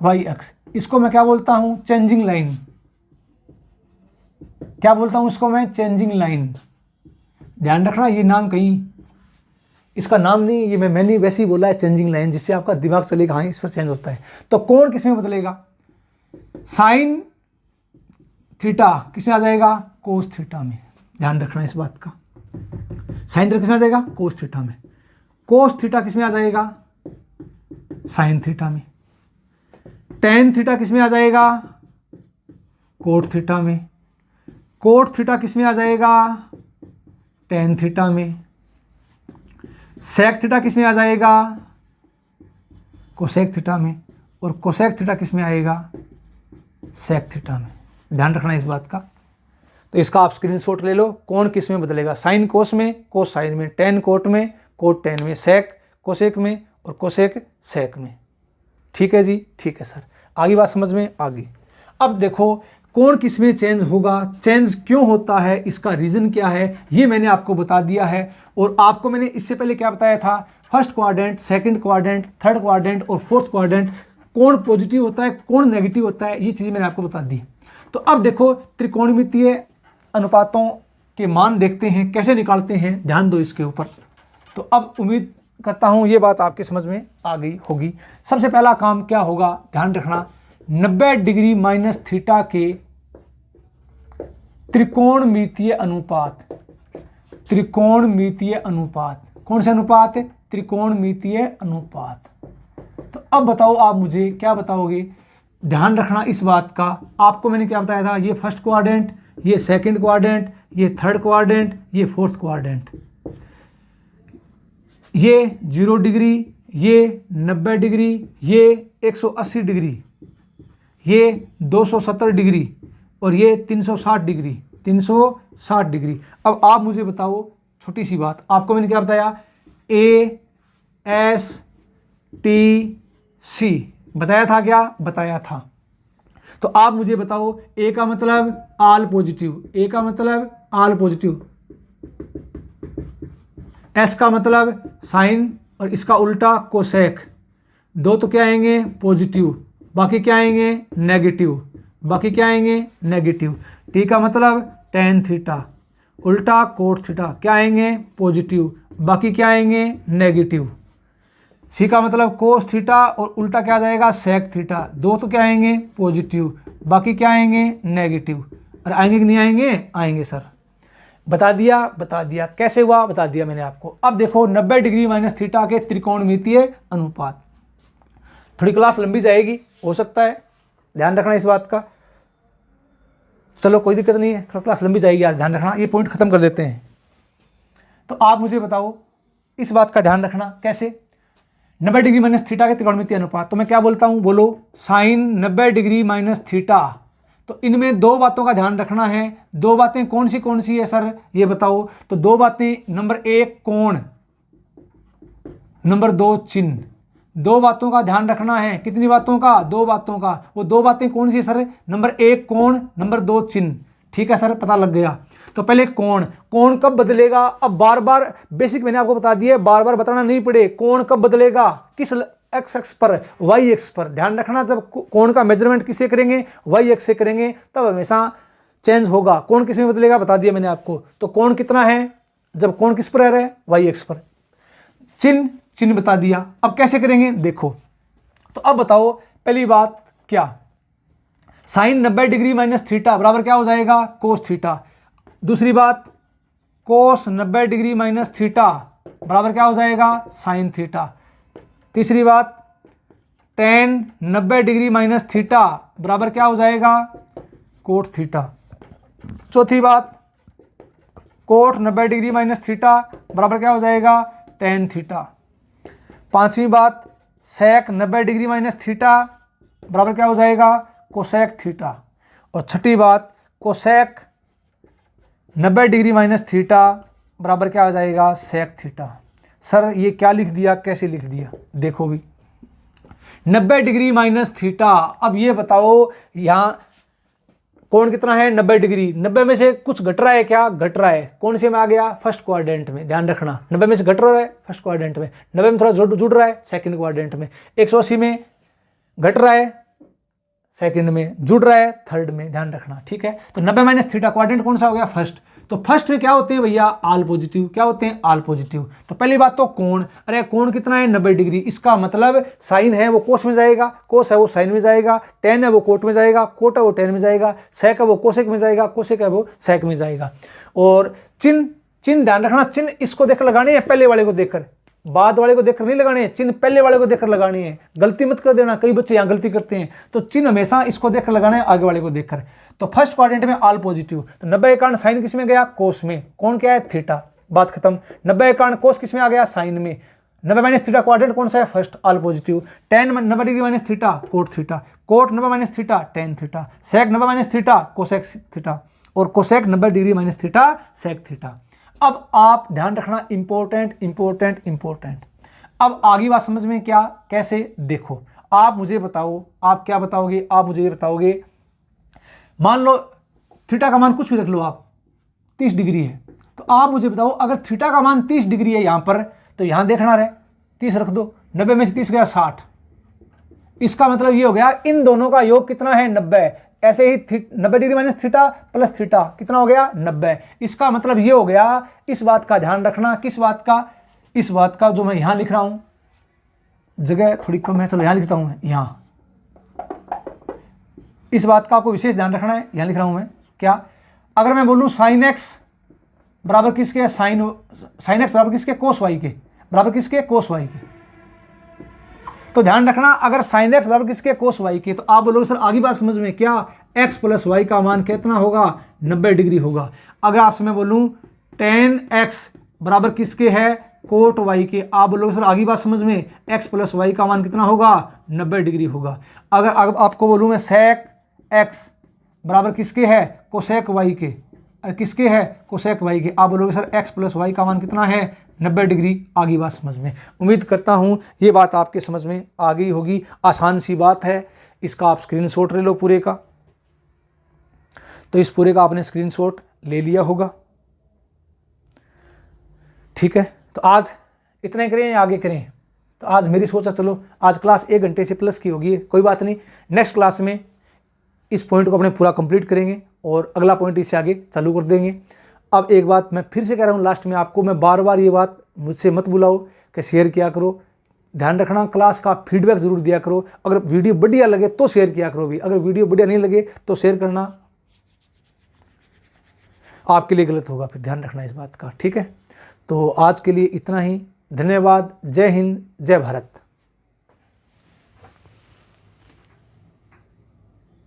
वाई एक्स। इसको मैं क्या बोलता हूं, चेंजिंग लाइन। क्या बोलता हूं इसको मैं, चेंजिंग लाइन। ध्यान रखना ये नाम कहीं, इसका नाम नहीं, ये मैंने वैसे ही बोला है चेंजिंग लाइन, जिससे आपका दिमाग चलेगा हाँ इस पर चेंज होता है। तो कोण किस में बदलेगा, साइन थीटा किस में आ जाएगा, कोस थीटा में। ध्यान रखना इस बात का, साइन थीटा किस में आ जाएगा, कोस थीटा में। कोस थीटा किस में आ जाएगा, साइन थीटा में। टेन थीटा किस में आ जाएगा, कोट थीटा में। कोट थीटा किस में आ जाएगा, टेन थीटा में। सेक थीटा किस में आ जाएगा, कोसेक थीटा में। और कोसेक थीटा किस में आएगा, सेक थीटा में। ध्यान रखना इस बात का। तो इसका आप स्क्रीनशॉट ले लो, कौन किस में बदलेगा, साइन कोस में, कोस साइन में, टेन कोट में, कोट टेन में, सेक कोसेक में और कोसेक सेक में। ठीक है जी, ठीक है सर, आगे बात समझ में आ गई। अब देखो कौन किस में चेंज होगा, चेंज क्यों होता है, इसका रीज़न क्या है, ये मैंने आपको बता दिया है। और आपको मैंने इससे पहले क्या बताया था, first quadrant, second quadrant, third quadrant और फोर्थ क्वाड्रेंट, कौन पॉजिटिव होता है, कौन नेगेटिव होता है, ये चीज़ें मैंने आपको बता दी। तो अब देखो त्रिकोणमितीय अनुपातों के मान देखते हैं, कैसे निकालते हैं, ध्यान दो इसके ऊपर। तो अब उम्मीद करता हूँ ये बात आपके समझ में आ गई होगी। सबसे पहला काम क्या होगा, ध्यान रखना, 90 डिग्री माइनस थीटा के त्रिकोणमितीय अनुपात, त्रिकोणमितीय अनुपात, कौन सा अनुपात है, त्रिकोणमितीय अनुपात। तो अब बताओ आप मुझे क्या बताओगे, ध्यान रखना इस बात का। आपको मैंने क्या बताया था, ये फर्स्ट क्वाड्रेंट, ये सेकंड क्वाड्रेंट, ये थर्ड क्वाड्रेंट, ये फोर्थ क्वाड्रेंट, ये 0 डिग्री, ये 90 डिग्री, ये 180 डिग्री, ये 270 डिग्री और ये 360 डिग्री, 360 डिग्री। अब आप मुझे बताओ, छोटी सी बात, आपको मैंने क्या बताया, ए एस टी सी बताया था, क्या बताया था। तो आप मुझे बताओ, ए का मतलब आल पॉजिटिव, ए का मतलब आल पॉजिटिव, एस का मतलब साइन और इसका उल्टा कोसेक, दो तो क्या आएंगे पॉजिटिव, बाकी क्या आएंगे नेगेटिव, बाकी क्या आएंगे नेगेटिव। टी का मतलब टेन थीटा, उल्टा कोट थीटा, क्या आएंगे पॉजिटिव, बाकी क्या आएंगे नेगेटिव। सी का मतलब कोस थीटा और उल्टा क्या आ जाएगा सेक थीटा, दो तो क्या आएंगे पॉजिटिव, बाकी क्या आएंगे नेगेटिव। और आएंगे कि नहीं आएंगे, आएंगे सर। बता दिया, बता दिया, कैसे हुआ बता दिया मैंने आपको। अब देखो 90 डिग्री माइनस थीटा के त्रिकोणमितीय अनुपात, थोड़ी क्लास लंबी जाएगी, हो सकता है, ध्यान रखना इस बात का। चलो कोई दिक्कत नहीं है, थोड़ा क्लास लंबी जाएगी आज, ध्यान रखना, ये पॉइंट खत्म कर देते हैं। तो आप मुझे बताओ इस बात का ध्यान रखना, कैसे 90 डिग्री माइनस थीटा के त्रिकोणमितीय अनुपात। तो मैं क्या बोलता हूं, बोलो, साइन 90 डिग्री माइनस थीटा। तो इनमें दो बातों का ध्यान रखना है। दो बातें कौन सी है सर, ये बताओ। तो दो बातें, नंबर 1 कोण, नंबर 2 चिन्ह। दो बातों का ध्यान रखना है। कितनी बातों का, दो बातों का। वो दो बातें कौन सी है सर, नंबर 1 कोण, नंबर 2 चिन्ह। ठीक है सर, पता लग गया। तो पहले कोण, कोण कब बदलेगा। अब बार बार बेसिक मैंने आपको बता दिया, बार बार बताना नहीं पड़े। कोण कब बदलेगा, किस एक्स एक्स पर, वाई एक्स पर। ध्यान रखना, जब कोण का मेजरमेंट किससे करेंगे, वाई एक्स से करेंगे, तब हमेशा चेंज होगा। कोण किस में बदलेगा बता दिया मैंने आपको। तो कोण कितना है, जब कोण किस पर है, वाई एक्स पर। चिन्ह, चिन्ह बता दिया। अब कैसे करेंगे देखो। तो अब बताओ पहली बात क्या, साइन 90 डिग्री माइनस थीटा बराबर क्या हो जाएगा, कोस थीटा। दूसरी बात, कोस 90 डिग्री माइनस थीटा बराबर क्या हो जाएगा, साइन थीटा। तीसरी बात, टेन 90 डिग्री माइनस थीटा बराबर क्या हो जाएगा, कोट थीटा। चौथी बात, कोट 90 डिग्री माइनस थीटा बराबर क्या हो जाएगा, टेन थीटा। पांचवी बात, सेक 90 डिग्री माइनस थीटा बराबर क्या हो जाएगा, कोसेक थीटा। और छठी बात, कोसेक 90 डिग्री माइनस थीटा बराबर क्या हो जाएगा, सेक थीटा। सर ये क्या लिख दिया, कैसे लिख दिया, देखो भी 90 डिग्री माइनस थीटा। अब ये बताओ यहाँ कोण कितना है 90 डिग्री। 90 में से कुछ घट रहा है क्या, घट रहा है। कौन से में आ गया, फर्स्ट क्वाड्रेंट में। ध्यान रखना 90 में से घट रहा है फर्स्ट क्वाड्रेंट में, 90 में थोड़ा जुड़ रहा है सेकंड क्वाड्रेंट में, 180 में घट रहा है सेकंड में, जुड़ रहा है थर्ड में। ध्यान रखना, ठीक है। तो 90 माइनस थीटा क्वाड्रेंट कौन सा हो गया, फर्स्ट। तो फर्स्ट में क्या होते हैं भैया, ऑल पॉजिटिव। क्या होते हैं, ऑल पॉजिटिव। तो पहली बात तो कोण, अरे कोण कितना है 90 डिग्री, इसका मतलब साइन है वो कोस में जाएगा, कोस है वो साइन में जाएगा, टेन है वो कोट में जाएगा, कोट है वो टेन में जाएगा, सेक है वो कोसेक में जाएगा, कोसेक है वो सेक में जाएगा। और चिन्ह, चिन्ह ध्यान रखना, चिन्ह इसको देखकर लगाने हैं, पहले वाले को देखकर, बाद वाले को देखकर नहीं लगाने हैं, चिन्ह पहले वाले को देखकर लगाने हैं। गलती मत कर देना, कई बच्चे यहाँ गलती करते हैं। तो चिन्ह हमेशा इसको देखकर लगाना है, आगे वाले को देखकर। तो फर्स्ट क्वाड्रेंट में ऑल पॉजिटिव, तो 90 के कारण साइन किस में गया, कोस में। कौन क्या है, थीटा। बात खत्म। 90 के कारण कोस किस में आ गया, साइन में। 90 माइनस थीटा क्वाड्रेंट कौन सा है, first, all positive. Tan 90 degree minus theta, cot theta. Cot 90 minus theta, tan theta. Sec 90 minus theta, cosec theta. और cosec 90 degree minus theta, sec theta. अब आप ध्यान रखना, इंपॉर्टेंट इंपॉर्टेंट इंपॉर्टेंट। अब आगे बात समझ में क्या, कैसे, देखो आप मुझे बताओ, आप क्या बताओगे, आप मुझे ये बताओगे, मान लो थीटा का मान कुछ भी रख लो आप, 30 डिग्री है। तो आप मुझे बताओ, अगर थीटा का मान 30 डिग्री है यहाँ पर, तो यहाँ देखना रहे 30 रख दो, 90 में से 30 गया 60। इसका मतलब ये हो गया इन दोनों का योग कितना है, 90। ऐसे ही 90 degree minus theta plus theta कितना हो गया, 90। इसका मतलब ये हो गया, इस बात का ध्यान रखना, किस बात का, इस बात का, जो मैं यहाँ लिख रहा हूँ, जगह थोड़ी कम है, चलो यहाँ लिखता हूँ, यहाँ इस बात का आपको विशेष ध्यान रखना है। यहाँ लिख रहा हूँ मैं, क्या, अगर मैं बोलूँ साइन एक्स बराबर किसके, साइन एक्स बराबर किसके, कोस वाई के, बराबर किसके, कोस वाई के। तो ध्यान रखना, अगर साइन एक्स बराबर किसके, कोस वाई के, तो आप बोलोगे सर आगे बात समझ में, क्या, एक्स प्लस वाई का मान कितना होगा, 90 डिग्री होगा। अगर आपसे मैं बोलूँ टेन एक्स बराबर किसके है, कोट वाई के, आप बोलोगे सर आगे बात समझ में, एक्स प्लस वाई का मान कितना होगा, 90 डिग्री होगा। अगर आपको बोलूँ मैं सेक एक्स बराबर किसके है, कोसेक वाई के, किसके है, कोसेक वाई के, आप बोलोगे सर एक्स प्लस वाई का मान कितना है, 90 डिग्री। आगे बात समझ में, उम्मीद करता हूँ ये बात आपके समझ में आ गई होगी। आसान सी बात है, इसका आप स्क्रीनशॉट ले लो पूरे का। तो इस पूरे का आपने स्क्रीनशॉट ले लिया होगा, ठीक है। तो आज इतने करें या आगे करें, तो आज मेरी सोचा चलो आज क्लास 1 घंटे से प्लस की होगी, कोई बात नहीं, नेक्स्ट क्लास में इस पॉइंट को अपने पूरा कंप्लीट करेंगे और अगला पॉइंट इससे आगे चालू कर देंगे। अब एक बात मैं फिर से कह रहा हूँ लास्ट में आपको, मैं बार बार ये बात मुझसे मत बुलाओ कि शेयर किया करो। ध्यान रखना, क्लास का फीडबैक जरूर दिया करो। अगर वीडियो बढ़िया लगे तो शेयर किया करो भी, अगर वीडियो बढ़िया नहीं लगे तो शेयर करना आपके लिए गलत होगा, फिर ध्यान रखना इस बात का, ठीक है। तो आज के लिए इतना ही, धन्यवाद। जय हिंद, जय भारत।